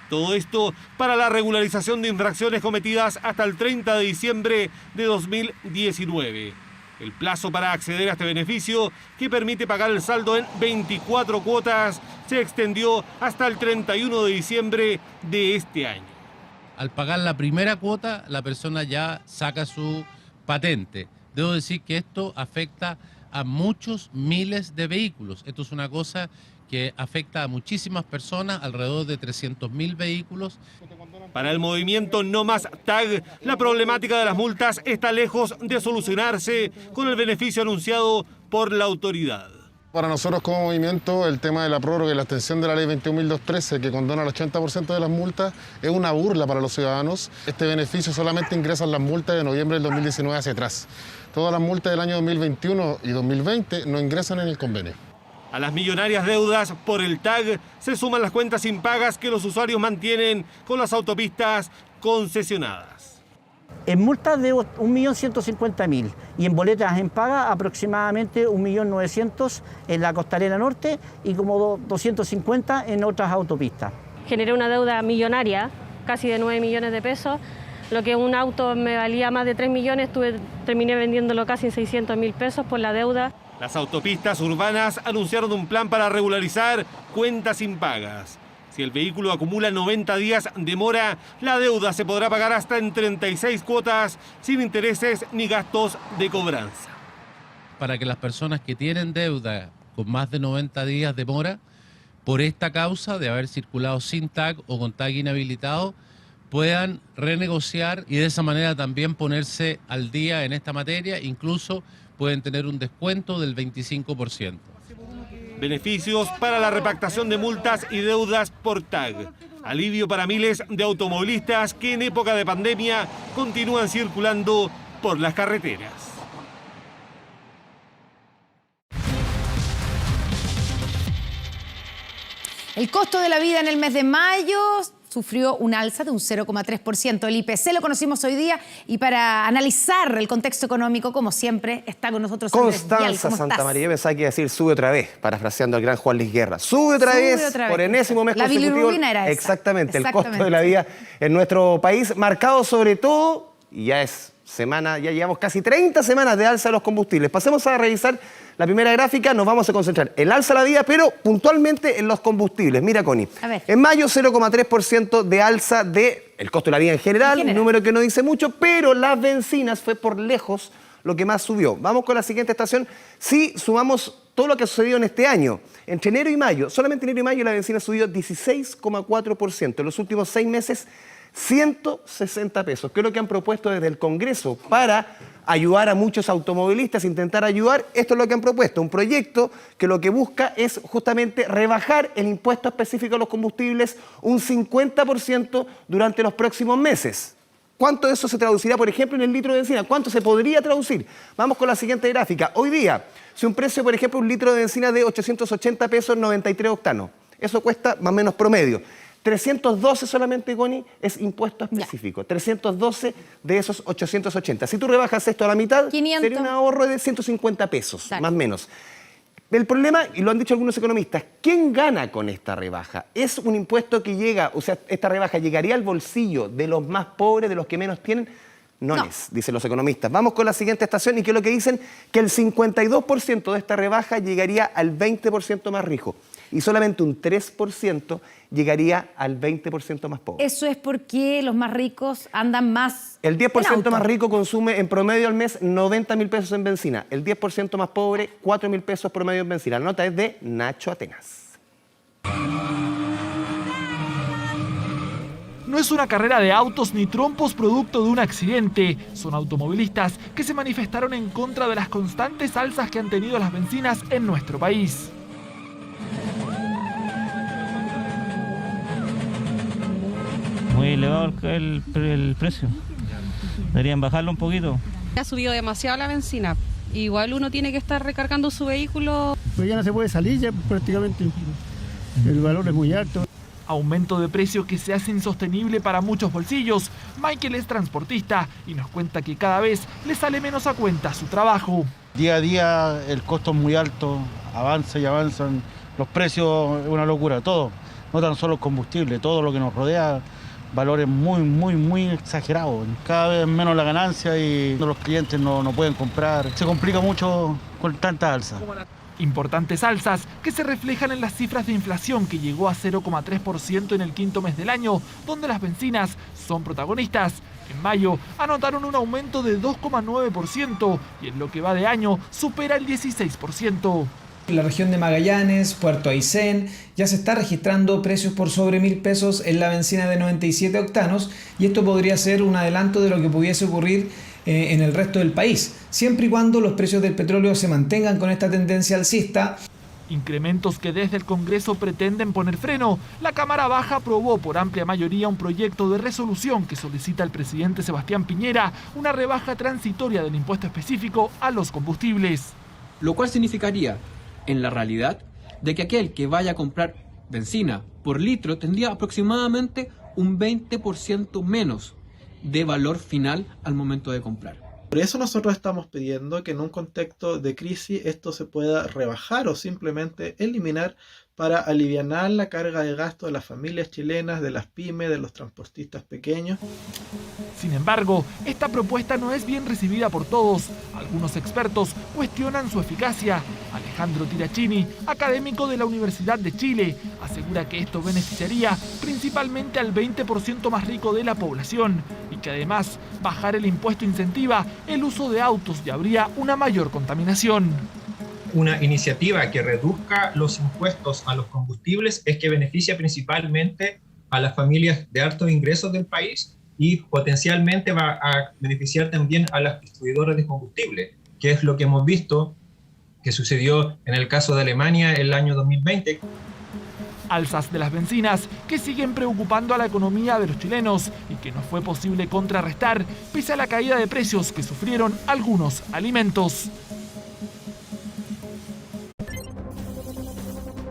Todo esto para la regularización de infracciones cometidas hasta el 30 de diciembre de 2019. El plazo para acceder a este beneficio, que permite pagar el saldo en 24 cuotas, se extendió hasta el 31 de diciembre de este año. Al pagar la primera cuota, la persona ya saca su patente. Debo decir que esto afecta a muchos miles de vehículos. Esto es una cosa que afecta a muchísimas personas, alrededor de 300.000 vehículos. Para el movimiento No Más TAG, la problemática de las multas está lejos de solucionarse con el beneficio anunciado por la autoridad. Para nosotros como movimiento, el tema de la prórroga y la extensión de la ley 21.213, que condona el 80% de las multas, es una burla para los ciudadanos. Este beneficio solamente ingresa en las multas de noviembre del 2019 hacia atrás. Todas las multas del año 2021 y 2020 no ingresan en el convenio. A las millonarias deudas por el TAG se suman las cuentas impagas que los usuarios mantienen con las autopistas concesionadas. En multas de 1.150.000 y en boletas en paga aproximadamente 1.900.000 en la Costanera Norte y como 250 en otras autopistas. Generé una deuda millonaria, casi de 9 millones de pesos, lo que un auto me valía más de 3 millones, terminé vendiéndolo casi en 600.000 pesos por la deuda. Las autopistas urbanas anunciaron un plan para regularizar cuentas impagas. Si el vehículo acumula 90 días de mora, la deuda se podrá pagar hasta en 36 cuotas, sin intereses ni gastos de cobranza. Para que las personas que tienen deuda con más de 90 días de mora, por esta causa de haber circulado sin TAG o con TAG inhabilitado, puedan renegociar y de esa manera también ponerse al día en esta materia, incluso pueden tener un descuento del 25%. Beneficios para la repactación de multas y deudas por TAG. Alivio para miles de automovilistas que en época de pandemia continúan circulando por las carreteras. El costo de la vida en el mes de mayo sufrió un alza de un 0,3%. El IPC lo conocimos hoy día y para analizar el contexto económico, como siempre, está con nosotros Constanza Santamaría. Pensaba que iba a decir sube otra vez, parafraseando al gran Juan Luis Guerra. Sube otra vez, por enésimo mes consecutivo. La bilirrubina era esa. Exactamente, el costo de la vida en nuestro país, marcado sobre todo, y ya es semana, ya llevamos casi 30 semanas de alza de los combustibles. Pasemos a revisar la primera gráfica, nos vamos a concentrar en el alza de la vida, pero puntualmente en los combustibles. Mira, Connie, en mayo 0,3% de alza del costo de la vida en general, un número que no dice mucho, pero las bencinas fue por lejos lo que más subió. Vamos con la siguiente estación. Si sumamos todo lo que ha sucedido en este año, entre enero y mayo, solamente enero y mayo la bencina subió 16,4%. En los últimos 6 meses 160 pesos, que es lo que han propuesto desde el Congreso para ayudar a muchos automovilistas, intentar ayudar. Esto es lo que han propuesto, un proyecto que lo que busca es justamente rebajar el impuesto específico a los combustibles un 50% durante los próximos meses. ¿Cuánto de eso se traducirá, por ejemplo, en el litro de benzina? ¿Cuánto se podría traducir? Vamos con la siguiente gráfica. Hoy día, si un precio, por ejemplo, un litro de benzina de 880 pesos, 93 octanos, eso cuesta más o menos promedio. 312 solamente, Connie, es impuesto específico. 312 de esos 880. Si tú rebajas esto a la mitad, 500. Sería un ahorro de 150 pesos, más o menos. El problema, y lo han dicho algunos economistas, ¿quién gana con esta rebaja? Es un impuesto que llega, o sea, esta rebaja llegaría al bolsillo de los más pobres, de los que menos tienen. No es, dicen los economistas. Vamos con la siguiente estación y ¿qué es lo que dicen? Que el 52% de esta rebaja llegaría al 20% más rico y solamente un 3% llegaría al 20% más pobre. Eso es porque los más ricos andan más. El 10% más rico consume en promedio al mes 90.000 pesos en benzina. El 10% más pobre, 4.000 pesos promedio en benzina. La nota es de Nacho Atenas. No es una carrera de autos ni trompos producto de un accidente. Son automovilistas que se manifestaron en contra de las constantes alzas que han tenido las bencinas en nuestro país. Muy elevado el precio. Deberían bajarlo un poquito. Ha subido demasiado la benzina. Igual uno tiene que estar recargando su vehículo. Pues ya no se puede salir ya prácticamente. El valor es muy alto. Aumento de precio que se hace insostenible para muchos bolsillos. Michael es transportista y nos cuenta que cada vez le sale menos a cuenta su trabajo. Día a día el costo es muy alto, avanza y avanzan. Los precios es una locura, todo. No tan solo el combustible, todo lo que nos rodea, valores muy exagerados. Cada vez menos la ganancia y los clientes no pueden comprar. Se complica mucho con tanta alza. Importantes alzas que se reflejan en las cifras de inflación que llegó a 0,3% en el quinto mes del año, donde las bencinas son protagonistas. En mayo anotaron un aumento de 2,9% y en lo que va de año supera el 16%. En la región de Magallanes, Puerto Aysén, ya se está registrando precios por sobre 1.000 pesos en la benzina de 97 octanos y esto podría ser un adelanto de lo que pudiese ocurrir en el resto del país, siempre y cuando los precios del petróleo se mantengan con esta tendencia alcista. Incrementos que desde el Congreso pretenden poner freno. La Cámara Baja aprobó por amplia mayoría un proyecto de resolución que solicita al presidente Sebastián Piñera una rebaja transitoria del impuesto específico a los combustibles. Lo cual significaría, en la realidad, de que aquel que vaya a comprar benzina por litro tendría aproximadamente un 20% menos de valor final al momento de comprar. Por eso nosotros estamos pidiendo que en un contexto de crisis esto se pueda rebajar o simplemente eliminar para aliviar la carga de gasto de las familias chilenas, de las pymes, de los transportistas pequeños. Sin embargo, esta propuesta no es bien recibida por todos. Algunos expertos cuestionan su eficacia. Alejandro Tirachini, académico de la Universidad de Chile, asegura que esto beneficiaría principalmente al 20% más rico de la población y que además bajar el impuesto incentiva el uso de autos y habría una mayor contaminación. Una iniciativa que reduzca los impuestos a los combustibles es que beneficia principalmente a las familias de altos ingresos del país y potencialmente va a beneficiar también a las distribuidoras de combustible, que es lo que hemos visto que sucedió en el caso de Alemania el año 2020. Alzas de las bencinas que siguen preocupando a la economía de los chilenos y que no fue posible contrarrestar pese a la caída de precios que sufrieron algunos alimentos.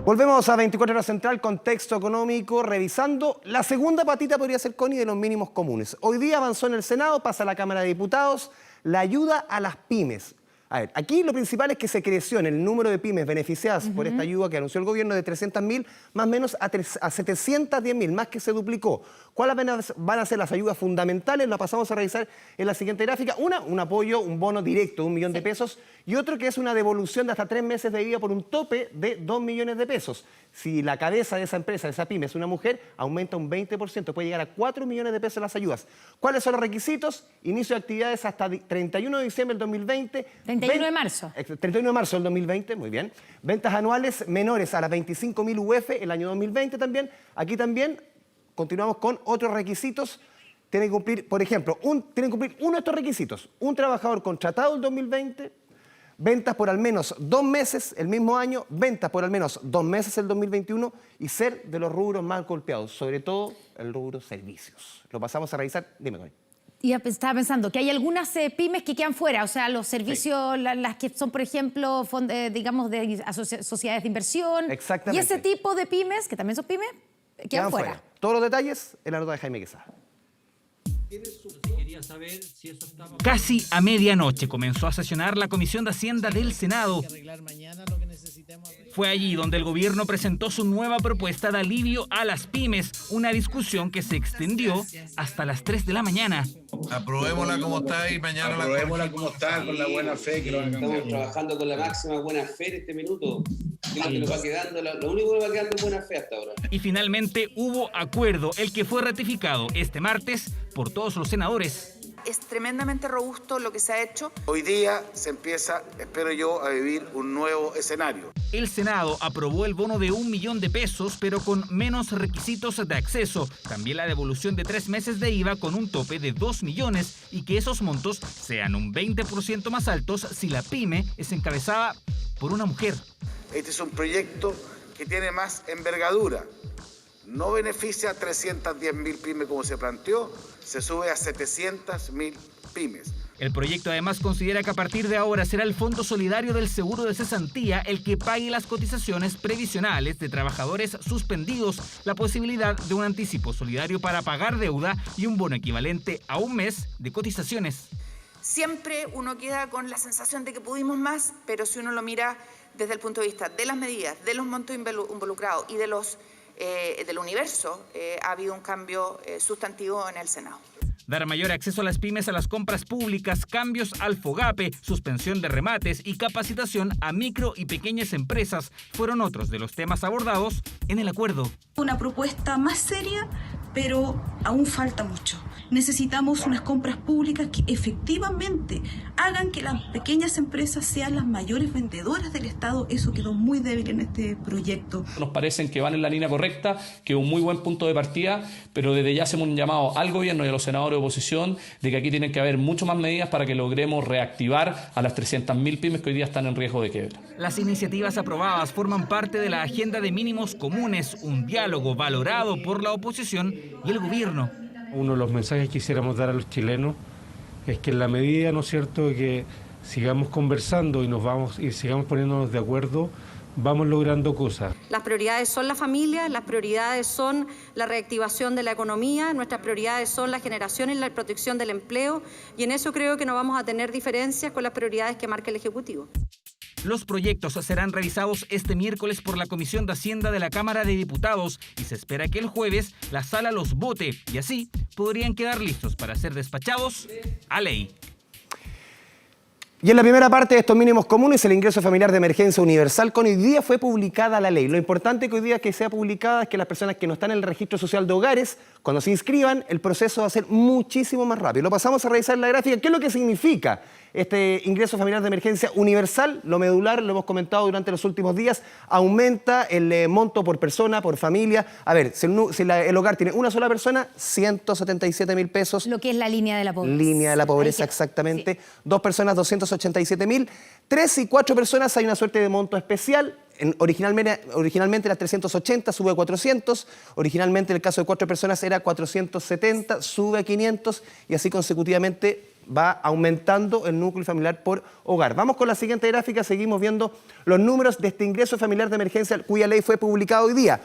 Volvemos a 24 Horas Central, contexto económico, revisando la segunda patita, podría ser, Connie, de los mínimos comunes. Hoy día avanzó en el Senado, pasa a la Cámara de Diputados, la ayuda a las pymes. A ver, aquí lo principal es que se creció en el número de pymes beneficiadas por esta ayuda que anunció el gobierno de 300.000, más o menos a 710.000, más que se duplicó. ¿Cuáles van a ser las ayudas fundamentales? La pasamos a revisar en la siguiente gráfica. Una, un apoyo, un bono directo de 1 millón de pesos, y otro que es una devolución de hasta 3 meses de vida por un tope de 2 millones de pesos. Si la cabeza de esa empresa, de esa pyme, es una mujer, aumenta un 20%, puede llegar a 4 millones de pesos las ayudas. ¿Cuáles son los requisitos? Inicio de actividades hasta 31 de diciembre del 2020. 31 de marzo. 31 de marzo del 2020, muy bien. Ventas anuales menores a las 25.000 UF el año 2020 también. Aquí también continuamos con otros requisitos. tiene que cumplir, por ejemplo, tiene que cumplir uno de estos requisitos. Un trabajador contratado el 2020, ventas por al menos 2 meses el mismo año, ventas por al menos 2 meses el 2021 y ser de los rubros más golpeados, sobre todo el rubro servicios. Lo pasamos a revisar. Dime, Connie. Y estaba pensando que hay algunas pymes que quedan fuera, o sea, los servicios, las que son, por ejemplo, digamos, de sociedades de inversión. Exactamente. Y ese tipo de pymes, que también son pymes, quedan fuera. Todos los detalles en la nota de Jaime Quesada. Casi a medianoche comenzó a sesionar la Comisión de Hacienda del Senado. Fue allí donde el gobierno presentó su nueva propuesta de alivio a las pymes, una discusión que se extendió hasta las 3 de la mañana. Aprobémosla como está y mañana aprobémosla como está, con la buena fe que lo van a cambiar. Estamos trabajando con la máxima buena fe en este minuto. Lo único que va quedando es buena fe hasta ahora. Y finalmente hubo acuerdo, el que fue ratificado este martes por todos los senadores. Es tremendamente robusto lo que se ha hecho. Hoy día se empieza, espero yo, a vivir un nuevo escenario. El Senado aprobó el bono de 1 millón de pesos, pero con menos requisitos de acceso. También la devolución de 3 meses de IVA con un tope de 2 millones y que esos montos sean un 20% más altos si la pyme es encabezada por una mujer. Este es un proyecto que tiene más envergadura. No beneficia a 310.000 pymes como se planteó, se sube a 700.000 pymes. El proyecto además considera que a partir de ahora será el Fondo Solidario del Seguro de Cesantía el que pague las cotizaciones previsionales de trabajadores suspendidos, la posibilidad de un anticipo solidario para pagar deuda y un bono equivalente a 1 mes de cotizaciones. Siempre uno queda con la sensación de que pudimos más, pero si uno lo mira desde el punto de vista de las medidas, de los montos involucrados y de del universo, ha habido un cambio sustantivo en el Senado. Dar mayor acceso a las pymes a las compras públicas, cambios al FOGAPE, suspensión de remates y capacitación a micro y pequeñas empresas fueron otros de los temas abordados en el acuerdo. Una propuesta más seria, pero aún falta mucho. Necesitamos unas compras públicas que efectivamente hagan que las pequeñas empresas sean las mayores vendedoras del Estado. Eso quedó muy débil en este proyecto. Nos parecen que van en la línea correcta, que es un muy buen punto de partida, pero desde ya hacemos un llamado al gobierno y a los senadores de oposición de que aquí tienen que haber mucho más medidas para que logremos reactivar a las 300.000 pymes que hoy día están en riesgo de quiebra. Las iniciativas aprobadas forman parte de la agenda de mínimos comunes, un diálogo valorado por la oposición y el gobierno. Uno de los mensajes que quisiéramos dar a los chilenos es que en la medida, ¿no es cierto?, que sigamos conversando y sigamos poniéndonos de acuerdo, vamos logrando cosas. Las prioridades son la familia, las prioridades son la reactivación de la economía, nuestras prioridades son la generación y la protección del empleo, y en eso creo que no vamos a tener diferencias con las prioridades que marca el Ejecutivo. Los proyectos serán revisados este miércoles por la Comisión de Hacienda de la Cámara de Diputados y se espera que el jueves la sala los vote y así podrían quedar listos para ser despachados a ley. Y en la primera parte de estos mínimos comunes, el ingreso familiar de emergencia universal, con hoy día fue publicada la ley. Lo importante que hoy día que sea publicada es que las personas que no están en el registro social de hogares, cuando se inscriban, el proceso va a ser muchísimo más rápido. Lo pasamos a revisar en la gráfica. ¿Qué es lo que significa este ingreso familiar de emergencia universal? Lo medular, lo hemos comentado durante los últimos días, aumenta el monto por persona, por familia. A ver, si el hogar tiene una sola persona, 177.000 pesos. Lo que es la línea de la pobreza. Línea de la pobreza, exactamente. Sí. 2 personas, 287.000. 3 y 4 personas hay una suerte de monto especial. Originalmente era 380, sube a 400. Originalmente en el caso de 4 personas era 470, sube a 500 y así consecutivamente va aumentando el núcleo familiar por hogar. Vamos con la siguiente gráfica, seguimos viendo los números de este ingreso familiar de emergencia cuya ley fue publicada hoy día.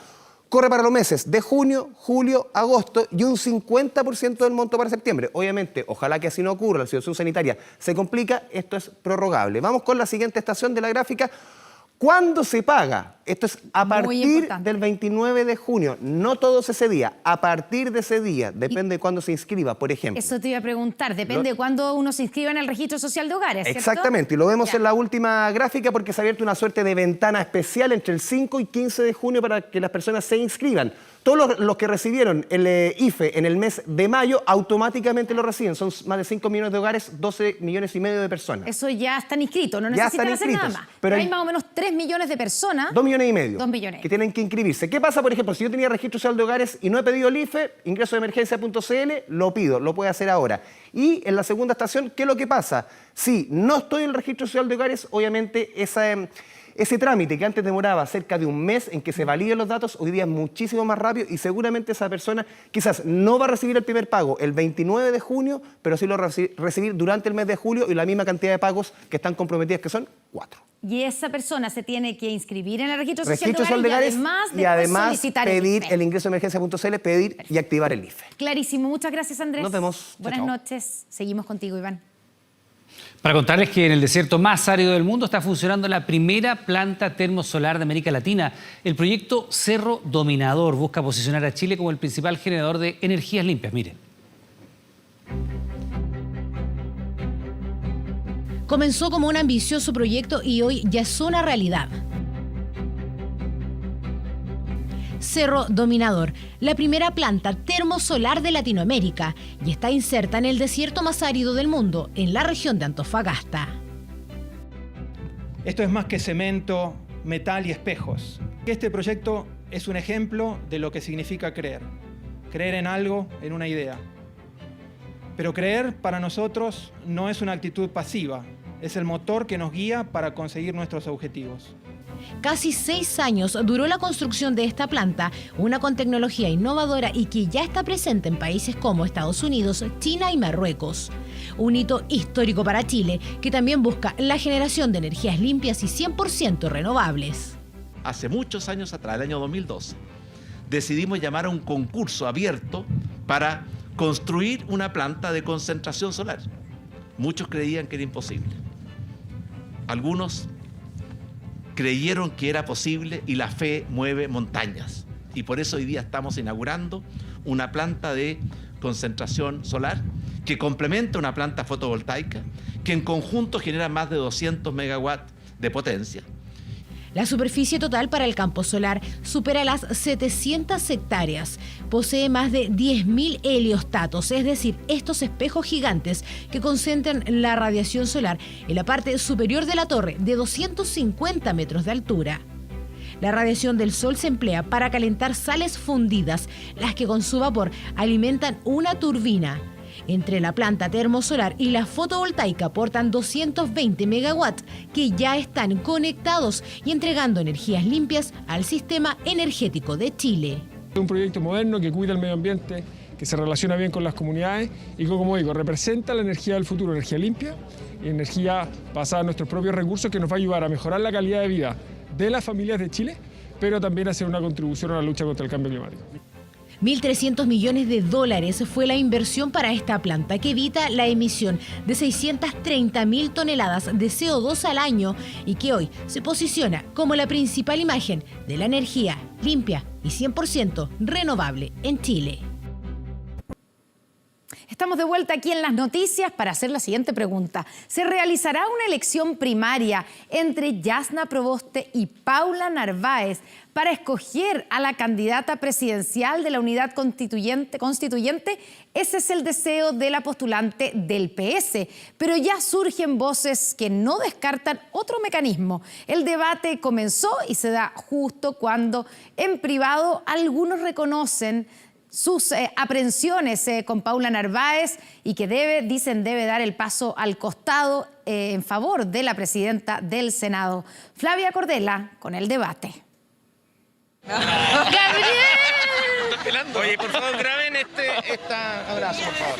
Corre para los meses de junio, julio, agosto y un 50% del monto para septiembre. Obviamente, ojalá que así no ocurra, la situación sanitaria se complica, esto es prorrogable. Vamos con la siguiente estación de la gráfica. ¿Cuándo se paga? Esto es a partir del 29 de junio, no todos ese día, a partir de ese día, depende de cuándo se inscriba, por ejemplo. Eso te iba a preguntar, depende de cuándo uno se inscriba en el registro social de hogares, ¿cierto? Exactamente, y lo vemos en la última gráfica porque se ha abierto una suerte de ventana especial entre el 5 y 15 de junio para que las personas se inscriban. Todos los que recibieron el IFE en el mes de mayo automáticamente lo reciben. Son más de 5 millones de hogares, 12 millones y medio de personas. Eso ya están inscritos, no necesitan hacer nada más. Pero hay más o menos 3 millones de personas. 2,5 millones y medio. 2 millones. Que tienen que inscribirse. ¿Qué pasa, por ejemplo, si yo tenía registro social de hogares y no he pedido el IFE, ingresodeemergencia.cl, lo pido, lo puedo hacer ahora. Y en la segunda estación, ¿qué es lo que pasa? Si no estoy en el registro social de hogares, obviamente ese trámite que antes demoraba cerca de un mes en que se validen los datos, hoy día es muchísimo más rápido y seguramente esa persona quizás no va a recibir el primer pago el 29 de junio, pero sí lo va a recibir durante el mes de julio y la misma cantidad de pagos que están comprometidos, que son 4. Y esa persona se tiene que inscribir en el registro social de hogares y además solicitar pedir el ingresodeemergencia.cl, pedir y activar el IFE. Clarísimo. Muchas gracias, Andrés. Nos vemos. Buenas noches. Seguimos contigo, Iván. Para contarles que en el desierto más árido del mundo está funcionando la primera planta termosolar de América Latina. El proyecto Cerro Dominador busca posicionar a Chile como el principal generador de energías limpias. Miren. Comenzó como un ambicioso proyecto y hoy ya es una realidad. Cerro Dominador, la primera planta termosolar de Latinoamérica, y está inserta en el desierto más árido del mundo, en la región de Antofagasta. Esto es más que cemento, metal y espejos. Este proyecto es un ejemplo de lo que significa creer. Creer en algo, en una idea. Pero creer para nosotros no es una actitud pasiva, es el motor que nos guía para conseguir nuestros objetivos. Casi 6 años duró la construcción de esta planta, una con tecnología innovadora y que ya está presente en países como Estados Unidos, China y Marruecos. Un hito histórico para Chile, que también busca la generación de energías limpias y 100% renovables. Hace muchos años atrás, el año 2012, decidimos llamar a un concurso abierto para construir una planta de concentración solar. Muchos creían que era imposible. Algunos creyeron que era posible y la fe mueve montañas. Y por eso hoy día estamos inaugurando una planta de concentración solar que complementa una planta fotovoltaica que en conjunto genera más de 200 megawatts de potencia. La superficie total para el campo solar supera las 700 hectáreas. Posee más de 10.000 heliostatos, es decir, estos espejos gigantes que concentran la radiación solar en la parte superior de la torre de 250 metros de altura. La radiación del sol se emplea para calentar sales fundidas, las que con su vapor alimentan una turbina. Entre la planta termosolar y la fotovoltaica aportan 220 megawatts que ya están conectados y entregando energías limpias al sistema energético de Chile. Es un proyecto moderno que cuida el medio ambiente, que se relaciona bien con las comunidades y que, como digo, representa la energía del futuro, energía limpia y energía basada en nuestros propios recursos que nos va a ayudar a mejorar la calidad de vida de las familias de Chile, pero también a hacer una contribución a la lucha contra el cambio climático. 1.300 millones de dólares fue la inversión para esta planta, que evita la emisión de 630.000 toneladas de CO2 al año y que hoy se posiciona como la principal imagen de la energía limpia y 100% renovable en Chile. Estamos de vuelta aquí en las noticias para hacer la siguiente pregunta. ¿Se realizará una elección primaria entre Yasna Proboste y Paula Narváez para escoger a la candidata presidencial de la Unidad Constituyente? Ese es el deseo de la postulante del PS, pero ya surgen voces que no descartan otro mecanismo. El debate comenzó y se da justo cuando en privado algunos reconocen sus aprehensiones con Paula Narváez y que debe dar el paso al costado en favor de la presidenta del Senado. Flavia Cordela con el debate. ¡Gabriel! Oye, por favor, graben este abrazo, por favor.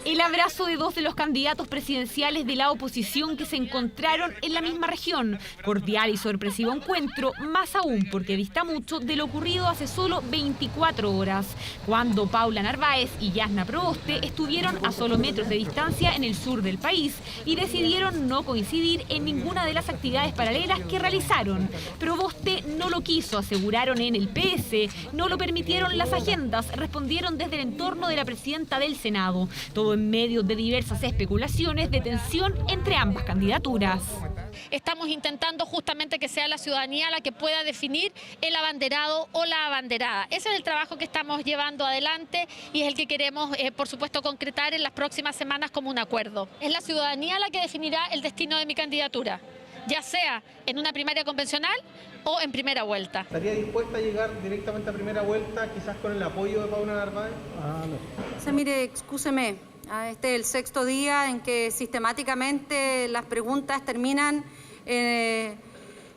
El abrazo de dos de los candidatos presidenciales de la oposición que se encontraron en la misma región. Cordial y sorpresivo encuentro, más aún porque dista mucho de lo ocurrido hace solo 24 horas, cuando Paula Narváez y Yasna Proboste estuvieron a solo metros de distancia en el sur del país y decidieron no coincidir en ninguna de las actividades paralelas que realizaron. Proboste no lo quiso, aseguraron en el PS, no lo permitieron las agendas, respondieron desde el entorno de la presidenta del Senado. Todo en medio de diversas especulaciones de tensión entre ambas candidaturas. Estamos intentando justamente que sea la ciudadanía la que pueda definir el abanderado o la abanderada. Ese es el trabajo que estamos llevando adelante y es el que queremos, por supuesto, concretar en las próximas semanas como un acuerdo. Es la ciudadanía la que definirá el destino de mi candidatura. ya sea en una primaria convencional o en primera vuelta. ¿Estaría dispuesta a llegar directamente a primera vuelta, quizás con el apoyo de Paula Narváez? O sea, mire, excúseme, este es el 6º día en que sistemáticamente las preguntas terminan en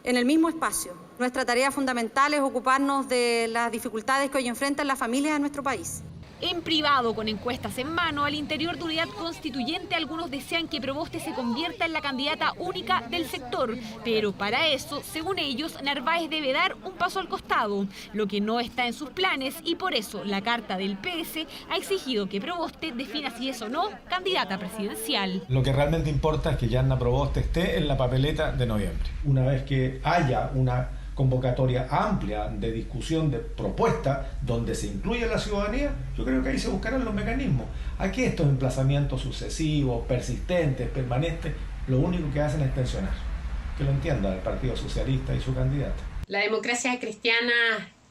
el mismo espacio. Nuestra tarea fundamental es ocuparnos de las dificultades que hoy enfrentan las familias de nuestro país. En privado, con encuestas en mano, al interior de Unidad Constituyente, algunos desean que Proboste se convierta en la candidata única del sector. Pero para eso, según ellos, Narváez debe dar un paso al costado, lo que no está en sus planes, y por eso la carta del PS ha exigido que Proboste defina si es o no candidata presidencial. Lo que realmente importa es que Yanna Proboste esté en la papeleta de noviembre. Una vez que haya una convocatoria amplia de discusión de propuestas donde se incluya la ciudadanía, yo creo que ahí se buscarán los mecanismos. Aquí estos emplazamientos sucesivos, persistentes, permanentes, lo único que hacen es tensionar. Que lo entienda el Partido Socialista y su candidata. La democracia cristiana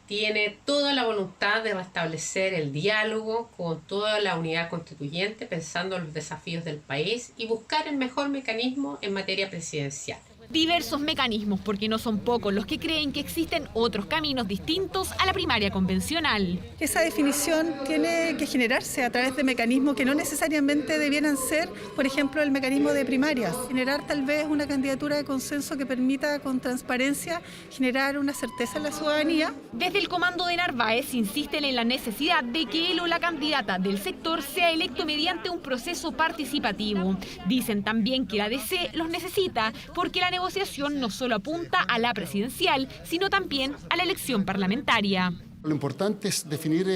tiene toda la voluntad de restablecer el diálogo con toda la unidad constituyente, pensando en los desafíos del país y buscar el mejor mecanismo en materia presidencial. Diversos mecanismos, porque no son pocos los que creen que existen otros caminos distintos a la primaria convencional. Esa definición tiene que generarse a través de mecanismos que no necesariamente debieran ser, por ejemplo, el mecanismo de primarias. Generar tal vez una candidatura de consenso que permita con transparencia generar una certeza en la ciudadanía. Desde el comando de Narváez insisten en la necesidad de que él o la candidata del sector sea electo mediante un proceso participativo. Dicen también que la DC los necesita porque la negociación no solo apunta a la presidencial, sino también a la elección parlamentaria. Lo importante es definir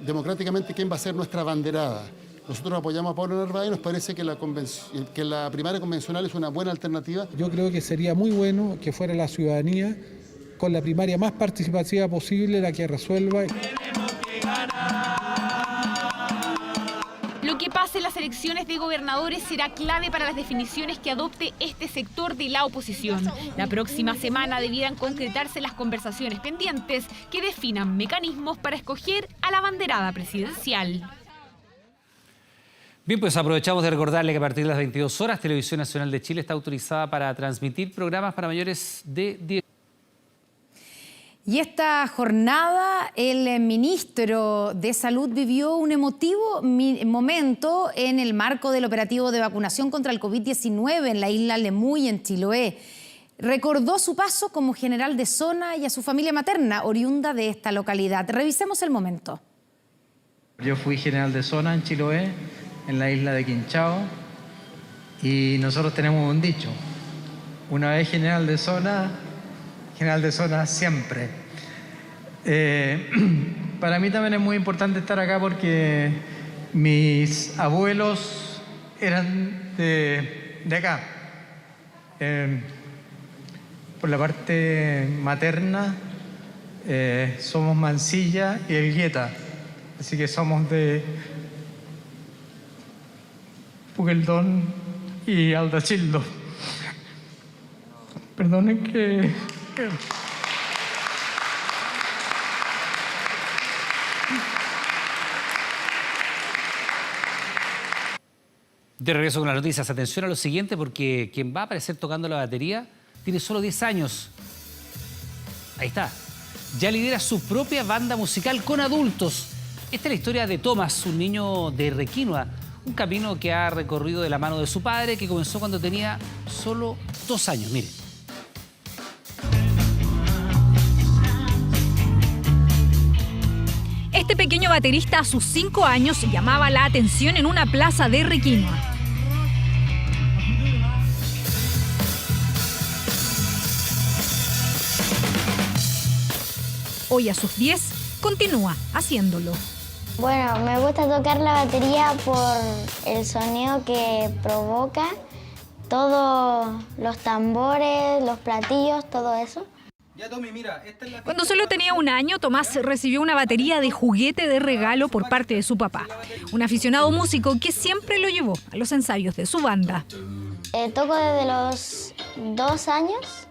democráticamente quién va a ser nuestra abanderada. Nosotros apoyamos a Paula Narváez y nos parece que la primaria convencional es una buena alternativa. Yo creo que sería muy bueno que fuera la ciudadanía, con la primaria más participativa posible, la que resuelva. Lo que pase en las elecciones de gobernadores será clave para las definiciones que adopte este sector de la oposición. La próxima semana debieran concretarse las conversaciones pendientes que definan mecanismos para escoger a la abanderada presidencial. Bien, pues aprovechamos de recordarle que a partir de las 22 horas Televisión Nacional de Chile está autorizada para transmitir programas para mayores de 10. Y esta jornada el ministro de Salud vivió un emotivo momento en el marco del operativo de vacunación contra el COVID-19 en la isla Lemuy, en Chiloé. Recordó su paso como general de zona y a su familia materna, oriunda de esta localidad. Revisemos el momento. Yo fui general de zona en Chiloé, en la isla de Quinchao, y nosotros tenemos un dicho: una vez general de zona siempre. Para mí también es muy importante estar acá porque mis abuelos eran de acá. Por la parte materna somos Mansilla y Elgueta, así que somos de Pueldón y Aldachildo. Perdonen que... De regreso con las noticias, atención a lo siguiente porque quien va a aparecer tocando la batería tiene solo 10 años. Ahí está. Ya lidera su propia banda musical con adultos. Esta es la historia de Tomás, un niño de Requinoa, un camino que ha recorrido de la mano de su padre, que comenzó cuando tenía solo 2 años. Mire. Este pequeño baterista a sus 5 años llamaba la atención en una plaza de Requinoa. Hoy a sus 10 continúa haciéndolo. Bueno, me gusta tocar la batería por el sonido que provoca, todos los tambores, los platillos, todo eso. Cuando solo tenía 1 año, Tomás recibió una batería de juguete de regalo por parte de su papá, un aficionado músico que siempre lo llevó a los ensayos de su banda. Toco desde los 2 años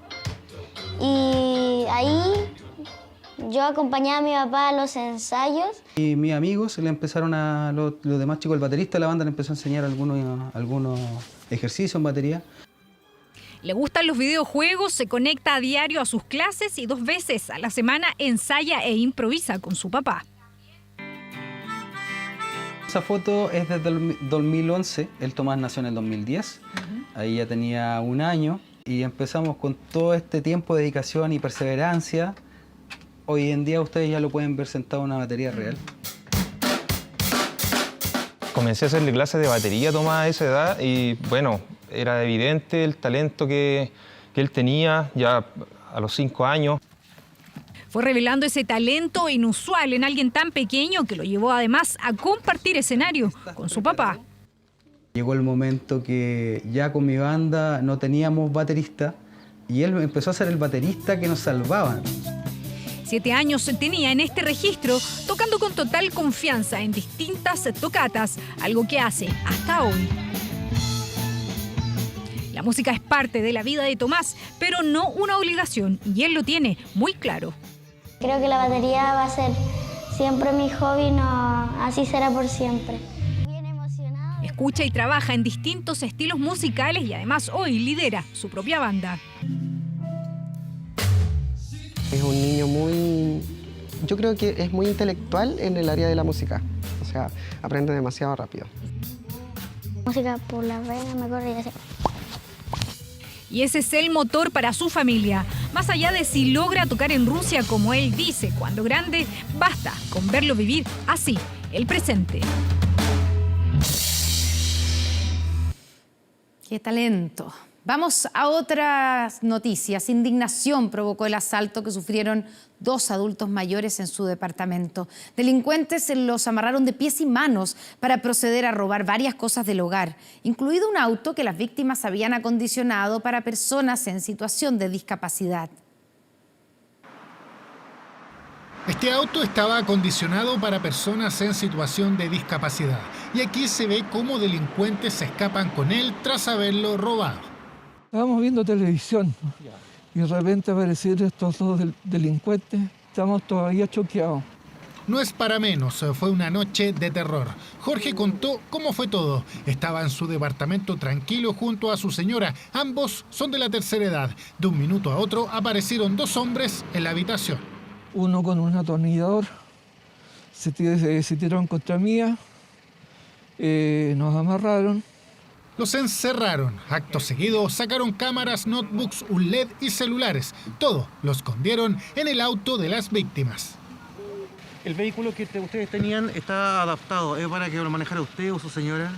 y ahí yo acompañaba a mi papá a los ensayos. Y mis amigos le empezaron los demás chicos, el baterista de la banda le empezó a enseñar algunos ejercicios en batería. Le gustan los videojuegos, se conecta a diario a sus clases y 2 veces a la semana ensaya e improvisa con su papá. Esa foto es desde el 2011, el Tomás nació en el 2010, ahí ya tenía 1 año y empezamos con todo este tiempo de dedicación y perseverancia. Hoy en día ustedes ya lo pueden ver sentado en una batería real. Comencé a hacerle clases de batería a Tomás a esa edad y bueno, era evidente el talento que él tenía ya a los 5 años. Fue revelando ese talento inusual en alguien tan pequeño que lo llevó además a compartir escenario con su papá. Llegó el momento que ya con mi banda no teníamos baterista y él empezó a ser el baterista que nos salvaba. 7 años tenía en este registro, tocando con total confianza en distintas tocatas, algo que hace hasta hoy. La música es parte de la vida de Tomás, pero no una obligación, y él lo tiene muy claro. Creo que la batería va a ser siempre mi hobby, así será por siempre. Escucha y trabaja en distintos estilos musicales y además hoy lidera su propia banda. Es un niño yo creo que es muy intelectual en el área de la música. O sea, aprende demasiado rápido. Música por la vena me corre y así. Y ese es el motor para su familia. Más allá de si logra tocar en Rusia, como él dice, cuando grande, basta con verlo vivir así, el presente. ¡Qué talento! Vamos a otras noticias. Indignación provocó el asalto que sufrieron 2 adultos mayores en su departamento. Delincuentes los amarraron de pies y manos para proceder a robar varias cosas del hogar, incluido un auto que las víctimas habían acondicionado para personas en situación de discapacidad. Este auto estaba acondicionado para personas en situación de discapacidad y aquí se ve cómo delincuentes se escapan con él tras haberlo robado. Estábamos viendo televisión y de repente aparecieron estos 2 delincuentes. Estamos todavía choqueados. No es para menos, fue una noche de terror. Jorge contó cómo fue todo. Estaba en su departamento tranquilo junto a su señora. Ambos son de la tercera edad. De un minuto a otro aparecieron 2 hombres en la habitación. Uno con un atornillador se tiraron contra mía, nos amarraron. Los encerraron. Acto seguido sacaron cámaras, notebooks, un LED y celulares. Todo lo escondieron en el auto de las víctimas. ¿El vehículo que ustedes tenían está adaptado? ¿Es para que lo manejara usted o su señora?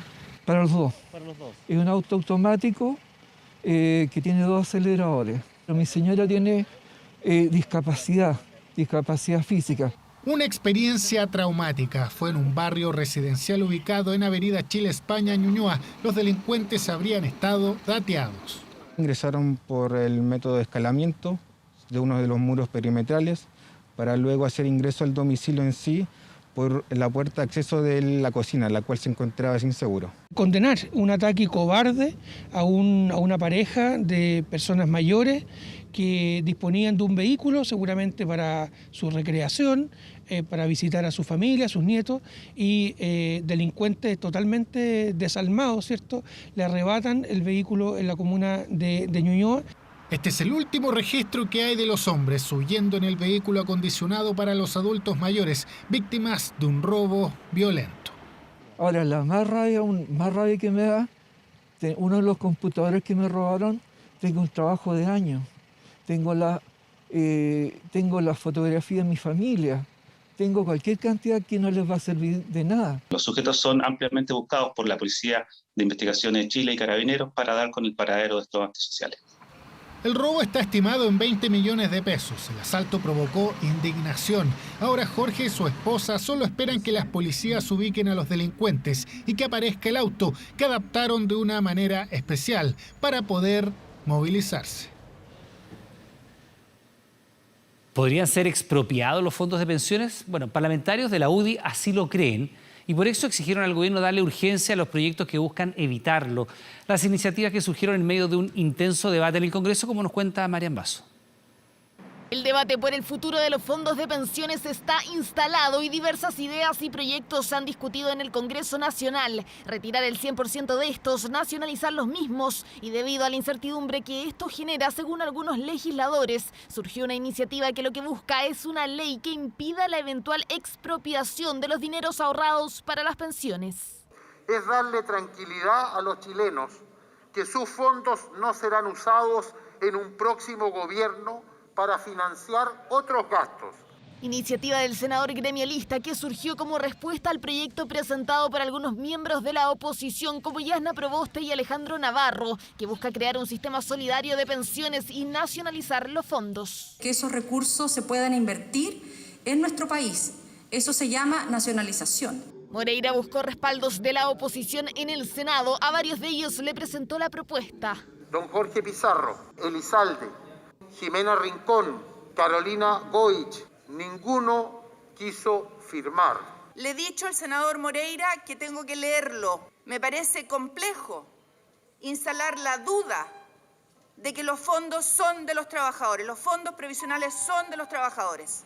Para los dos. Para los dos. Es un auto automático que tiene 2 aceleradores. Pero mi señora tiene discapacidad física. Una experiencia traumática. Fue en un barrio residencial ubicado en Avenida Chile, España, Ñuñoa. Los delincuentes habrían estado dateados. Ingresaron por el método de escalamiento de uno de los muros perimetrales para luego hacer ingreso al domicilio en sí por la puerta de acceso de la cocina, la cual se encontraba sin seguro. Condenar un ataque cobarde a una pareja de personas mayores que disponían de un vehículo seguramente para su recreación, para visitar a su familia, a sus nietos, y delincuentes totalmente desalmados, ¿cierto?, le arrebatan el vehículo en la comuna de Ñuñoa. Este es el último registro que hay de los hombres huyendo en el vehículo acondicionado para los adultos mayores, víctimas de un robo violento. Ahora, la más rabia que me da, uno de los computadores que me robaron, tengo un trabajo de años. Tengo la fotografía de mi familia, tengo cualquier cantidad que no les va a servir de nada. Los sujetos son ampliamente buscados por la Policía de Investigaciones de Chile y Carabineros para dar con el paradero de estos antisociales. El robo está estimado en 20 millones de pesos. El asalto provocó indignación. Ahora Jorge y su esposa solo esperan que las policías ubiquen a los delincuentes y que aparezca el auto que adaptaron de una manera especial para poder movilizarse. ¿Podrían ser expropiados los fondos de pensiones? Bueno, parlamentarios de la UDI así lo creen y por eso exigieron al gobierno darle urgencia a los proyectos que buscan evitarlo. Las iniciativas que surgieron en medio de un intenso debate en el Congreso, como nos cuenta Marian Basso. El debate por el futuro de los fondos de pensiones está instalado y diversas ideas y proyectos se han discutido en el Congreso Nacional. Retirar el 100% de estos, nacionalizar los mismos y debido a la incertidumbre que esto genera, según algunos legisladores, surgió una iniciativa que lo que busca es una ley que impida la eventual expropiación de los dineros ahorrados para las pensiones. Es darle tranquilidad a los chilenos que sus fondos no serán usados en un próximo gobierno para financiar otros gastos. Iniciativa del senador gremialista que surgió como respuesta al proyecto presentado por algunos miembros de la oposición como Yasna Proboste y Alejandro Navarro, que busca crear un sistema solidario de pensiones y nacionalizar los fondos. Que esos recursos se puedan invertir en nuestro país. Eso se llama nacionalización. Moreira buscó respaldos de la oposición en el Senado. A varios de ellos le presentó la propuesta. Don Jorge Pizarro, Elizalde, Jimena Rincón, Carolina Goich, ninguno quiso firmar. Le he dicho al senador Moreira que tengo que leerlo. Me parece complejo instalar la duda de que los fondos son de los trabajadores, los fondos previsionales son de los trabajadores.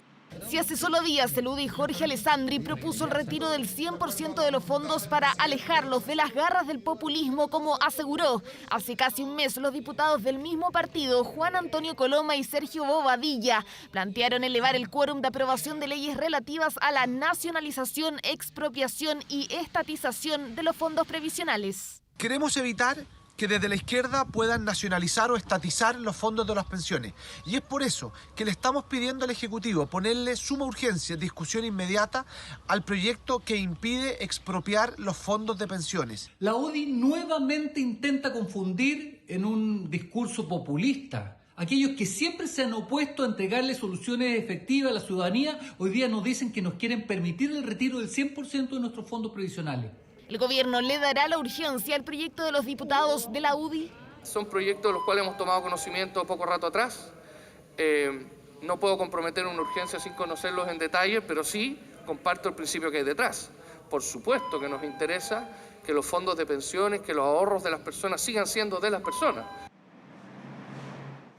Si hace solo días el UDI Jorge Alessandri propuso el retiro del 100% de los fondos para alejarlos de las garras del populismo, como aseguró. Hace casi un mes los diputados del mismo partido, Juan Antonio Coloma y Sergio Bobadilla, plantearon elevar el quórum de aprobación de leyes relativas a la nacionalización, expropiación y estatización de los fondos previsionales. Queremos evitar que desde la izquierda puedan nacionalizar o estatizar los fondos de las pensiones. Y es por eso que le estamos pidiendo al Ejecutivo ponerle suma urgencia, discusión inmediata al proyecto que impide expropiar los fondos de pensiones. La UDI nuevamente intenta confundir en un discurso populista. Aquellos que siempre se han opuesto a entregarle soluciones efectivas a la ciudadanía, hoy día nos dicen que nos quieren permitir el retiro del 100% de nuestros fondos previsionales. ¿El gobierno le dará la urgencia al proyecto de los diputados de la UDI? Son proyectos de los cuales hemos tomado conocimiento poco rato atrás. No puedo comprometer una urgencia sin conocerlos en detalle, pero sí comparto el principio que hay detrás. Por supuesto que nos interesa que los fondos de pensiones, que los ahorros de las personas sigan siendo de las personas.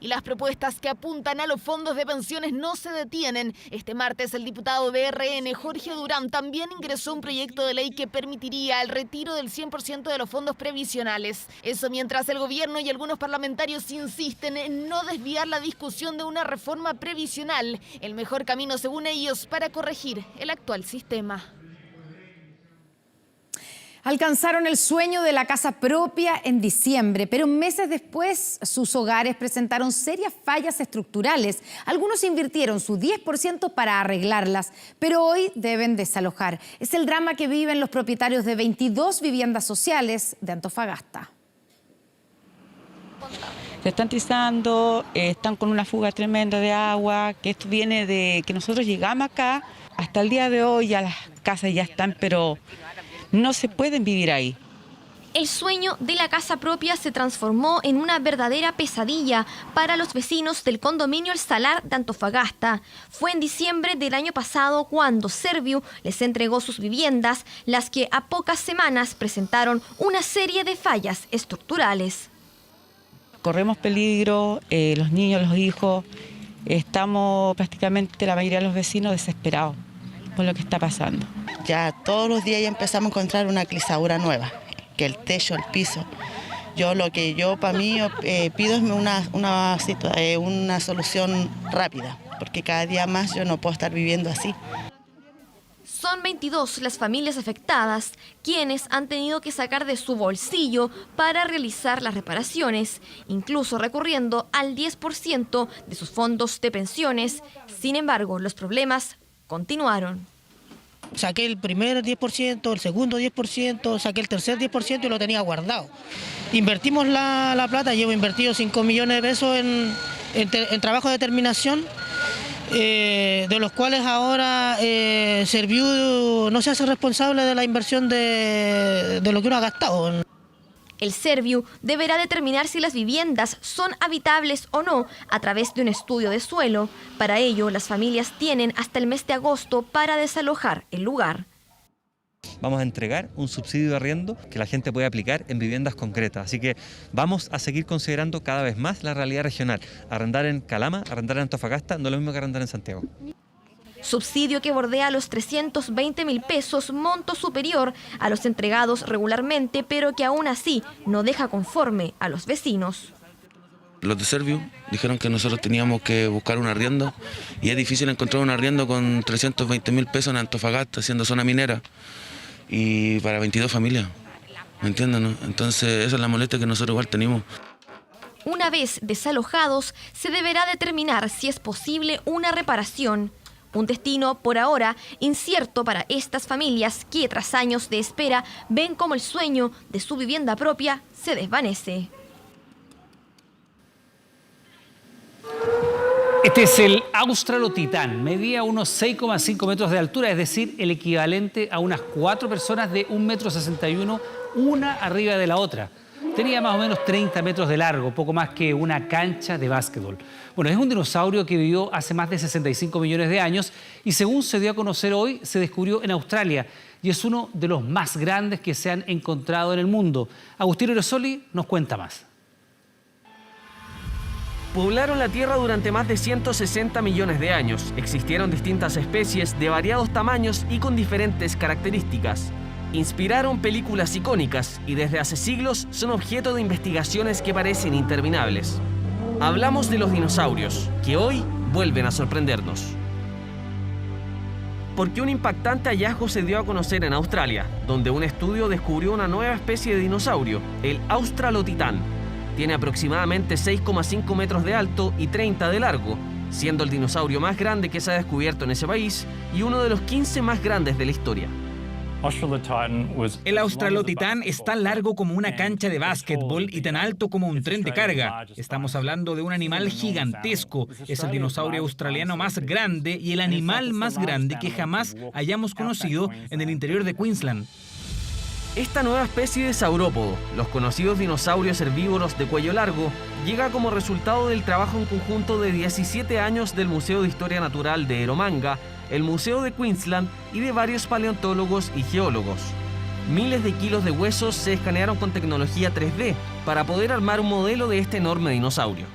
Y las propuestas que apuntan a los fondos de pensiones no se detienen. Este martes el diputado de RN, Jorge Durán, también ingresó un proyecto de ley que permitiría el retiro del 100% de los fondos previsionales. Eso mientras el gobierno y algunos parlamentarios insisten en no desviar la discusión de una reforma previsional, el mejor camino según ellos para corregir el actual sistema. Alcanzaron el sueño de la casa propia en diciembre, pero meses después sus hogares presentaron serias fallas estructurales. Algunos invirtieron su 10% para arreglarlas, pero hoy deben desalojar. Es el drama que viven los propietarios de 22 viviendas sociales de Antofagasta. Se están tizando, están con una fuga tremenda de agua, que esto viene de que nosotros llegamos acá, hasta el día de hoy ya las casas ya están, pero no se pueden vivir ahí. El sueño de la casa propia se transformó en una verdadera pesadilla para los vecinos del condominio El Salar de Antofagasta. Fue en diciembre del año pasado cuando Serviu les entregó sus viviendas, las que a pocas semanas presentaron una serie de fallas estructurales. Corremos peligro, los niños, los hijos, estamos prácticamente la mayoría de los vecinos desesperados por lo que está pasando. Ya todos los días ya empezamos a encontrar una clisadura nueva, que el techo, el piso. Lo que yo para mí pido es una solución rápida, porque cada día más yo no puedo estar viviendo así. Son 22 las familias afectadas, quienes han tenido que sacar de su bolsillo para realizar las reparaciones, incluso recurriendo al 10% de sus fondos de pensiones. Sin embargo, los problemas continuaron. Saqué el primer 10%, el segundo 10%, saqué el tercer 10% y lo tenía guardado. Invertimos la plata, llevo invertido 5 millones de pesos en trabajo de terminación, de los cuales ahora Serviu no se hace responsable de la inversión de lo que uno ha gastado. El Serviu deberá determinar si las viviendas son habitables o no a través de un estudio de suelo. Para ello, las familias tienen hasta el mes de agosto para desalojar el lugar. Vamos a entregar un subsidio de arriendo que la gente puede aplicar en viviendas concretas. Así que vamos a seguir considerando cada vez más la realidad regional. Arrendar en Calama, arrendar en Antofagasta, no es lo mismo que arrendar en Santiago. Subsidio que bordea los 320.000 pesos, monto superior a los entregados regularmente, pero que aún así no deja conforme a los vecinos. Los de Serviu dijeron que nosotros teníamos que buscar un arriendo y es difícil encontrar un arriendo con 320.000 pesos en Antofagasta, siendo zona minera, y para 22 familias, ¿me entienden? ¿No? Entonces esa es la molestia que nosotros igual tenemos. Una vez desalojados, se deberá determinar si es posible una reparación. Un destino, por ahora, incierto para estas familias que, tras años de espera, ven como el sueño de su vivienda propia se desvanece. Este es el Australotitán. Medía unos 6,5 metros de altura, es decir, el equivalente a unas 4 personas de 1,61 m, una arriba de la otra. Tenía más o menos 30 metros de largo, poco más que una cancha de básquetbol. Bueno, es un dinosaurio que vivió hace más de 65 millones de años y según se dio a conocer hoy, se descubrió en Australia y es uno de los más grandes que se han encontrado en el mundo. Agustín Orosoli nos cuenta más. Poblaron la Tierra durante más de 160 millones de años. Existieron distintas especies de variados tamaños y con diferentes características. Inspiraron películas icónicas y desde hace siglos son objeto de investigaciones que parecen interminables. Hablamos de los dinosaurios, que hoy vuelven a sorprendernos. Porque un impactante hallazgo se dio a conocer en Australia, donde un estudio descubrió una nueva especie de dinosaurio, el Australotitán. Tiene aproximadamente 6,5 metros de alto y 30 de largo, siendo el dinosaurio más grande que se ha descubierto en ese país y uno de los 15 más grandes de la historia. El Australotitán es tan largo como una cancha de básquetbol y tan alto como un tren de carga. Estamos hablando de un animal gigantesco. Es el dinosaurio australiano más grande y el animal más grande que jamás hayamos conocido en el interior de Queensland. Esta nueva especie de saurópodo, los conocidos dinosaurios herbívoros de cuello largo, llega como resultado del trabajo en conjunto de 17 años del Museo de Historia Natural de Eromanga, el Museo de Queensland y de varios paleontólogos y geólogos. Miles de kilos de huesos se escanearon con tecnología 3D para poder armar un modelo de este enorme dinosaurio.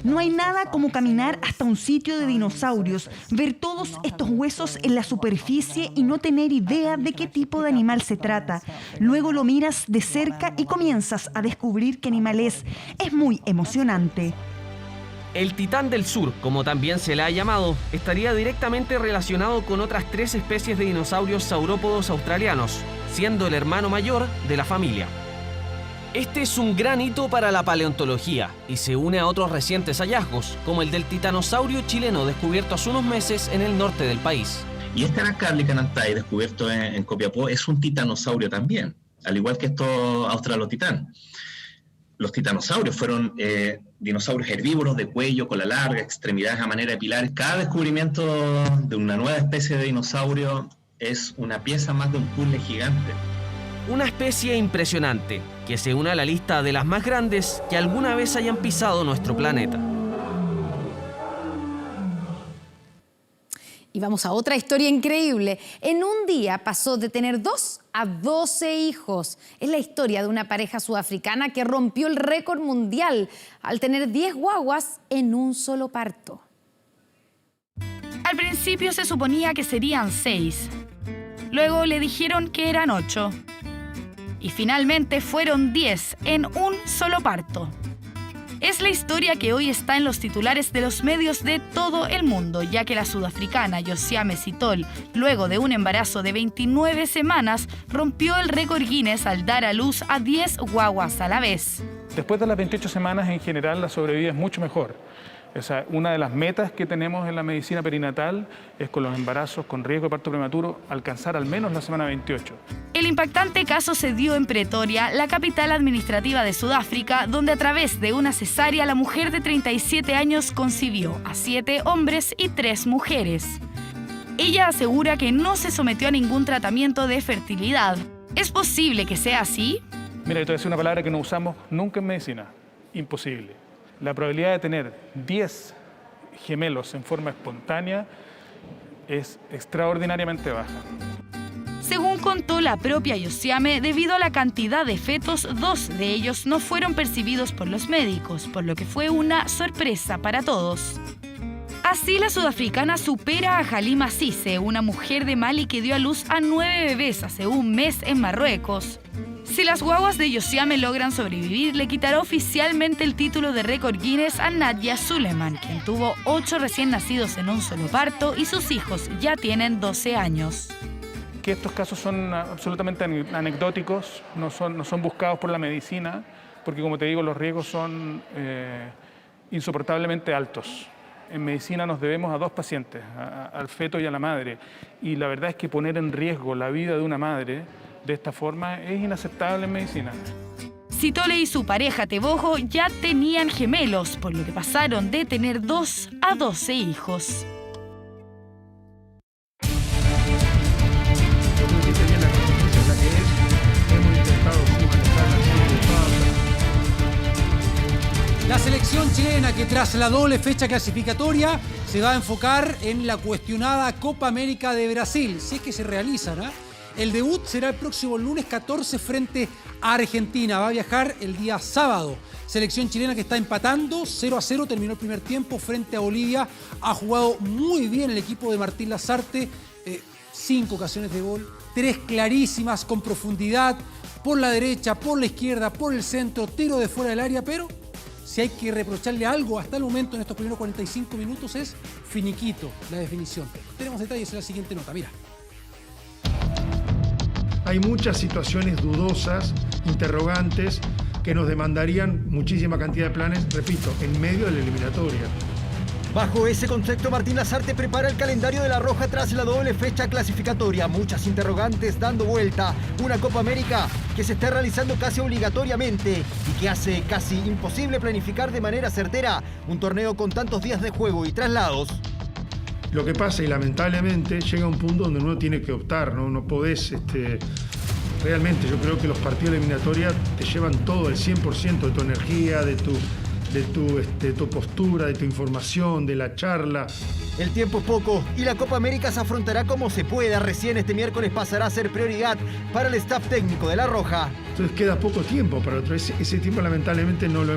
No hay nada como caminar hasta un sitio de dinosaurios, ver todos estos huesos en la superficie y no tener idea de qué tipo de animal se trata. Luego lo miras de cerca y comienzas a descubrir qué animal es. Es muy emocionante. El titán del sur, como también se le ha llamado, estaría directamente relacionado con otras 3 especies de dinosaurios saurópodos australianos, siendo el hermano mayor de la familia. Este es un gran hito para la paleontología y se une a otros recientes hallazgos, como el del titanosaurio chileno descubierto hace unos meses en el norte del país. Y este Aracárlica-Nantai, descubierto en Copiapó, es un titanosaurio también, al igual que estos Australotitán. Los titanosaurios fueron dinosaurios herbívoros de cuello, cola larga, extremidades a manera de pilares. Cada descubrimiento de una nueva especie de dinosaurio es una pieza más de un puzzle gigante. Una especie impresionante, que se une a la lista de las más grandes que alguna vez hayan pisado nuestro planeta. Y vamos a otra historia increíble. En un día pasó de tener 2 a 12 hijos. Es la historia de una pareja sudafricana que rompió el récord mundial al tener 10 guaguas en un solo parto. Al principio se suponía que serían 6. Luego le dijeron que eran 8. Y finalmente fueron 10 en un solo parto. Es la historia que hoy está en los titulares de los medios de todo el mundo, ya que la sudafricana Josiane Sitol, luego de un embarazo de 29 semanas, rompió el récord Guinness al dar a luz a 10 guaguas a la vez. Después de las 28 semanas, en general, la sobrevida es mucho mejor. O sea, una de las metas que tenemos en la medicina perinatal es con los embarazos con riesgo de parto prematuro alcanzar al menos la semana 28. El impactante caso se dio en Pretoria, la capital administrativa de Sudáfrica, donde a través de una cesárea la mujer de 37 años concibió a 7 hombres y 3 mujeres. Ella asegura que no se sometió a ningún tratamiento de fertilidad. ¿Es posible que sea así? Mira, yo te voy a decir una palabra que no usamos nunca en medicina. Imposible. La probabilidad de tener 10 gemelos en forma espontánea es extraordinariamente baja. Según contó la propia Josiame, debido a la cantidad de fetos, 2 de ellos no fueron percibidos por los médicos, por lo que fue una sorpresa para todos. Así, la sudafricana supera a Halima Cisse, una mujer de Mali que dio a luz a 9 bebés hace un mes en Marruecos. Si las guaguas de Josiame logran sobrevivir, le quitará oficialmente el título de récord Guinness a Nadia Suleiman, quien tuvo 8 recién nacidos en un solo parto y sus hijos ya tienen 12 años. Que estos casos son absolutamente anecdóticos, no son buscados por la medicina, porque como te digo, los riesgos son insoportablemente altos. En medicina nos debemos a 2 pacientes, al feto y a la madre, y la verdad es que poner en riesgo la vida de una madre de esta forma es inaceptable en medicina. Sithole y su pareja Tebogo ya tenían gemelos, por lo que pasaron de tener 2 a 12 hijos. La selección chilena, que tras la doble fecha clasificatoria se va a enfocar en la cuestionada Copa América de Brasil, si es que se realiza, ¿no? El debut será el próximo lunes 14 frente a Argentina. Va a viajar el día sábado. Selección chilena que está empatando 0-0, terminó el primer tiempo frente a Bolivia. Ha jugado muy bien el equipo de Martín Lazarte. 5 ocasiones de gol, 3 clarísimas con profundidad, por la derecha, por la izquierda, por el centro, tiro de fuera del área, pero si hay que reprocharle algo hasta el momento en estos primeros 45 minutos es finiquito la definición. Tenemos detalles en la siguiente nota, mira. Hay muchas situaciones dudosas, interrogantes, que nos demandarían muchísima cantidad de planes, repito, en medio de la eliminatoria. Bajo ese concepto, Martín Lazarte prepara el calendario de La Roja tras la doble fecha clasificatoria. Muchas interrogantes dando vuelta. Una Copa América que se está realizando casi obligatoriamente y que hace casi imposible planificar de manera certera un torneo con tantos días de juego y traslados. Lo que pasa, y lamentablemente, llega un punto donde uno tiene que optar, ¿no? No podés, realmente yo creo que los partidos de eliminatoria te llevan todo, el 100% de tu energía, de tu postura, de tu información, de la charla. El tiempo es poco y la Copa América se afrontará como se pueda. Recién este miércoles pasará a ser prioridad para el staff técnico de La Roja. Entonces queda poco tiempo para otro. Ese tiempo lamentablemente no lo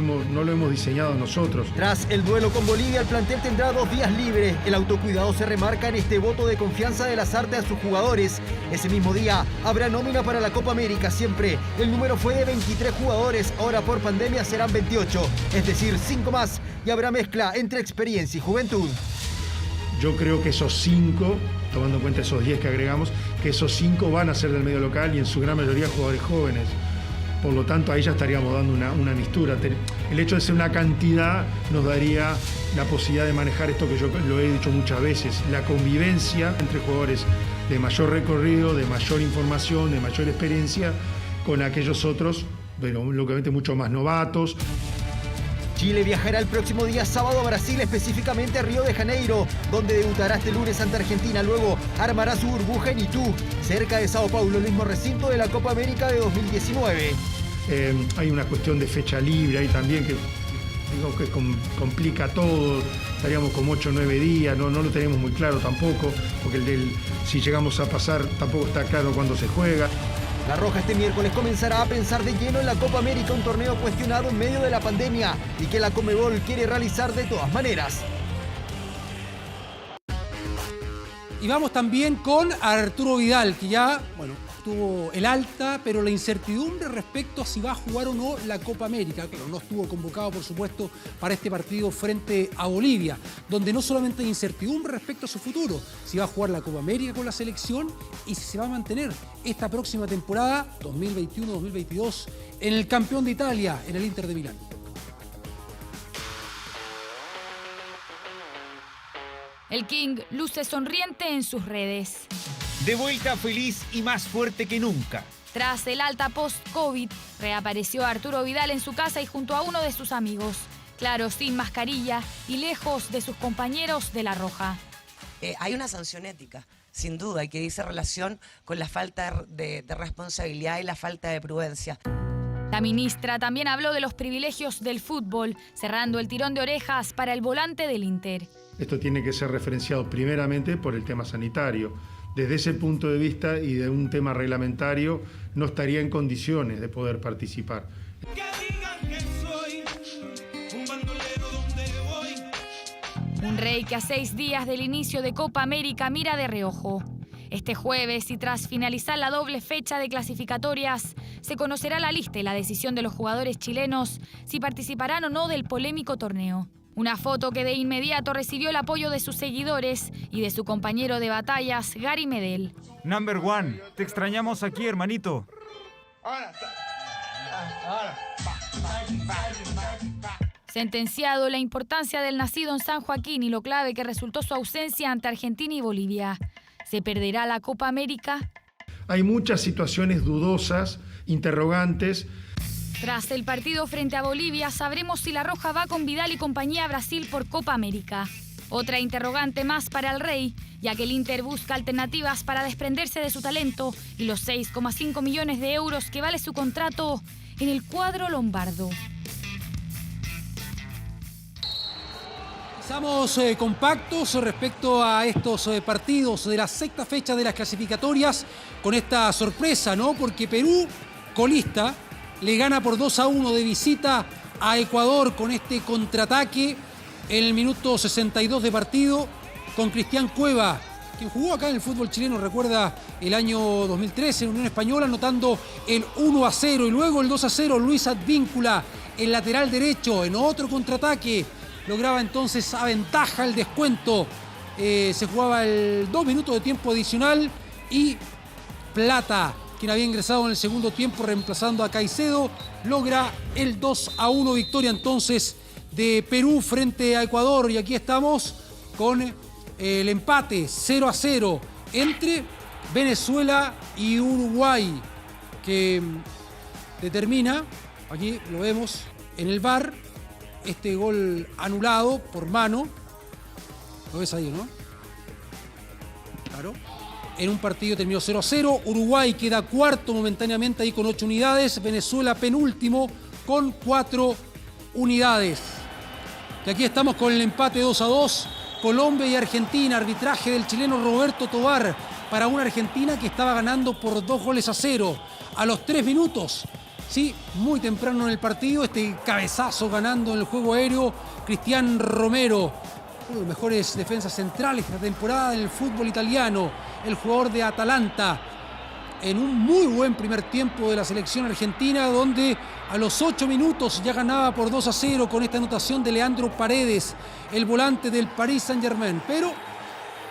hemos diseñado nosotros. Tras el duelo con Bolivia, el plantel tendrá 2 días libres. El autocuidado se remarca en este voto de confianza de Lazarte a sus jugadores. Ese mismo día habrá nómina para la Copa América. Siempre el número fue de 23 jugadores, ahora por pandemia serán 28, es decir, 5 más, y habrá mezcla entre experiencia y juventud. Yo creo que esos 5, tomando en cuenta esos 10 que agregamos, que esos 5 van a ser del medio local y en su gran mayoría jugadores jóvenes. Por lo tanto, ahí ya estaríamos dando una mistura. El hecho de ser una cantidad nos daría la posibilidad de manejar esto que yo lo he dicho muchas veces, la convivencia entre jugadores de mayor recorrido, de mayor información, de mayor experiencia, con aquellos otros, pero lógicamente mucho más novatos. Chile viajará el próximo día sábado a Brasil, específicamente a Río de Janeiro, donde debutará este lunes ante Argentina. Luego armará su burbuja en Itu, cerca de Sao Paulo, el mismo recinto de la Copa América de 2019. Hay una cuestión de fecha libre ahí también que complica todo. Estaríamos como 8 o 9 días, no lo tenemos muy claro tampoco, porque si llegamos a pasar tampoco está claro cuándo se juega. La Roja este miércoles comenzará a pensar de lleno en la Copa América, un torneo cuestionado en medio de la pandemia y que la Conmebol quiere realizar de todas maneras. Y vamos también con Arturo Vidal, que ya, tuvo el alta, pero la incertidumbre respecto a si va a jugar o no la Copa América. Pero no estuvo convocado, por supuesto, para este partido frente a Bolivia, donde no solamente hay incertidumbre respecto a su futuro, si va a jugar la Copa América con la selección y si se va a mantener esta próxima temporada, 2021-2022, en el campeón de Italia, en el Inter de Milán. El King luce sonriente en sus redes. De vuelta feliz y más fuerte que nunca. Tras el alta post-COVID, reapareció Arturo Vidal en su casa y junto a uno de sus amigos. Claro, sin mascarilla y lejos de sus compañeros de La Roja. Hay una sanción ética, sin duda, y que dice relación con la falta de responsabilidad y la falta de prudencia. La ministra también habló de los privilegios del fútbol, cerrando el tirón de orejas para el volante del Inter. Esto tiene que ser referenciado primeramente por el tema sanitario. Desde ese punto de vista y de un tema reglamentario, no estaría en condiciones de poder participar. Un Rey que a 6 días del inicio de Copa América mira de reojo. Este jueves y tras finalizar la doble fecha de clasificatorias, se conocerá la lista y la decisión de los jugadores chilenos si participarán o no del polémico torneo. Una foto que de inmediato recibió el apoyo de sus seguidores y de su compañero de batallas, Gary Medel. Number one, te extrañamos aquí, hermanito. Sentenciado la importancia del nacido en San Joaquín y lo clave que resultó su ausencia ante Argentina y Bolivia. ¿Se perderá la Copa América? Hay muchas situaciones dudosas, interrogantes. Tras el partido frente a Bolivia, sabremos si la Roja va con Vidal y compañía a Brasil por Copa América. Otra interrogante más para el Rey, ya que el Inter busca alternativas para desprenderse de su talento y los 6,5 millones de euros que vale su contrato en el cuadro lombardo. Estamos compactos respecto a estos partidos de la sexta fecha de las clasificatorias con esta sorpresa, ¿no? Porque Perú, colista, le gana por 2-1 de visita a Ecuador con este contraataque en el minuto 62 de partido con Cristian Cueva, quien jugó acá en el fútbol chileno, recuerda el año 2013 en Unión Española, anotando el 1-0 y luego el 2-0 Luis Advíncula, el lateral derecho, en otro contraataque. Lograba entonces aventaja el descuento. Se jugaba el 2 minutos de tiempo adicional y Plata, quien había ingresado en el segundo tiempo reemplazando a Caicedo, logra el 2-1, victoria entonces de Perú frente a Ecuador. Y aquí estamos con el empate 0-0 entre Venezuela y Uruguay, que determina, aquí lo vemos en el VAR, este gol anulado por mano. Lo ves ahí, ¿no? Claro. En un partido terminó 0-0. Uruguay queda cuarto momentáneamente ahí con 8 unidades. Venezuela penúltimo con 4 unidades. Y aquí estamos con el empate 2-2. Colombia y Argentina. Arbitraje del chileno Roberto Tobar para una Argentina que estaba ganando por 2-0. A los 3 minutos. Sí, muy temprano en el partido, este cabezazo ganando en el juego aéreo, Cristian Romero, uno de los mejores defensas centrales de la temporada en el fútbol italiano, el jugador de Atalanta, en un muy buen primer tiempo de la selección argentina, donde a los 8 minutos ya ganaba por 2-0 con esta anotación de Leandro Paredes, el volante del Paris Saint-Germain. Pero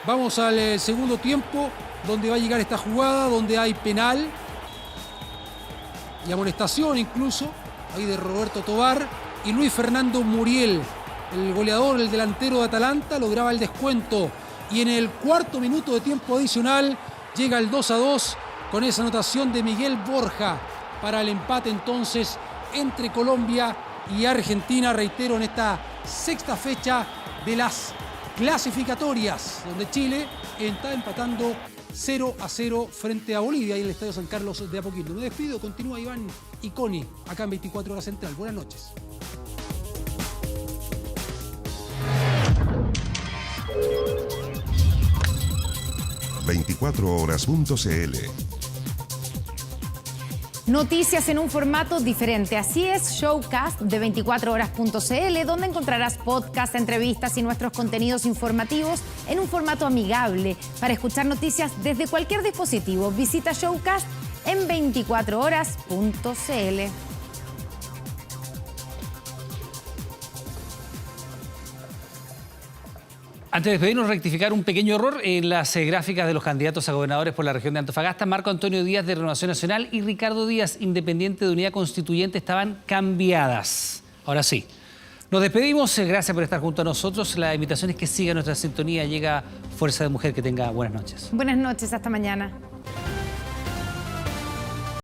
vamos al segundo tiempo, donde va a llegar esta jugada, donde hay penal y amonestación incluso, ahí de Roberto Tobar, y Luis Fernando Muriel, el goleador, el delantero de Atalanta, lograba el descuento. Y en el cuarto minuto de tiempo adicional llega el 2-2 con esa anotación de Miguel Borja para el empate entonces entre Colombia y Argentina, reitero, en esta sexta fecha de las clasificatorias, donde Chile está empatando 0-0 frente a Bolivia y en el Estadio San Carlos de Apoquindo. Me despido, continúa Iván y Connie acá en 24 Horas Central. Buenas noches. ...24horas.cl. Noticias en un formato diferente. Así es, Showcast de 24horas.cl, donde encontrarás podcasts, entrevistas y nuestros contenidos informativos en un formato amigable para escuchar noticias desde cualquier dispositivo. Visita Showcast en 24horas.cl. Antes de despedirnos, rectificar un pequeño error en las gráficas de los candidatos a gobernadores por la región de Antofagasta. Marco Antonio Díaz de Renovación Nacional y Ricardo Díaz, Independiente de Unidad Constituyente, estaban cambiadas. Ahora sí. Nos despedimos. Gracias por estar junto a nosotros. La invitación es que siga nuestra sintonía. Llega Fuerza de Mujer. Que tenga buenas noches. Buenas noches. Hasta mañana.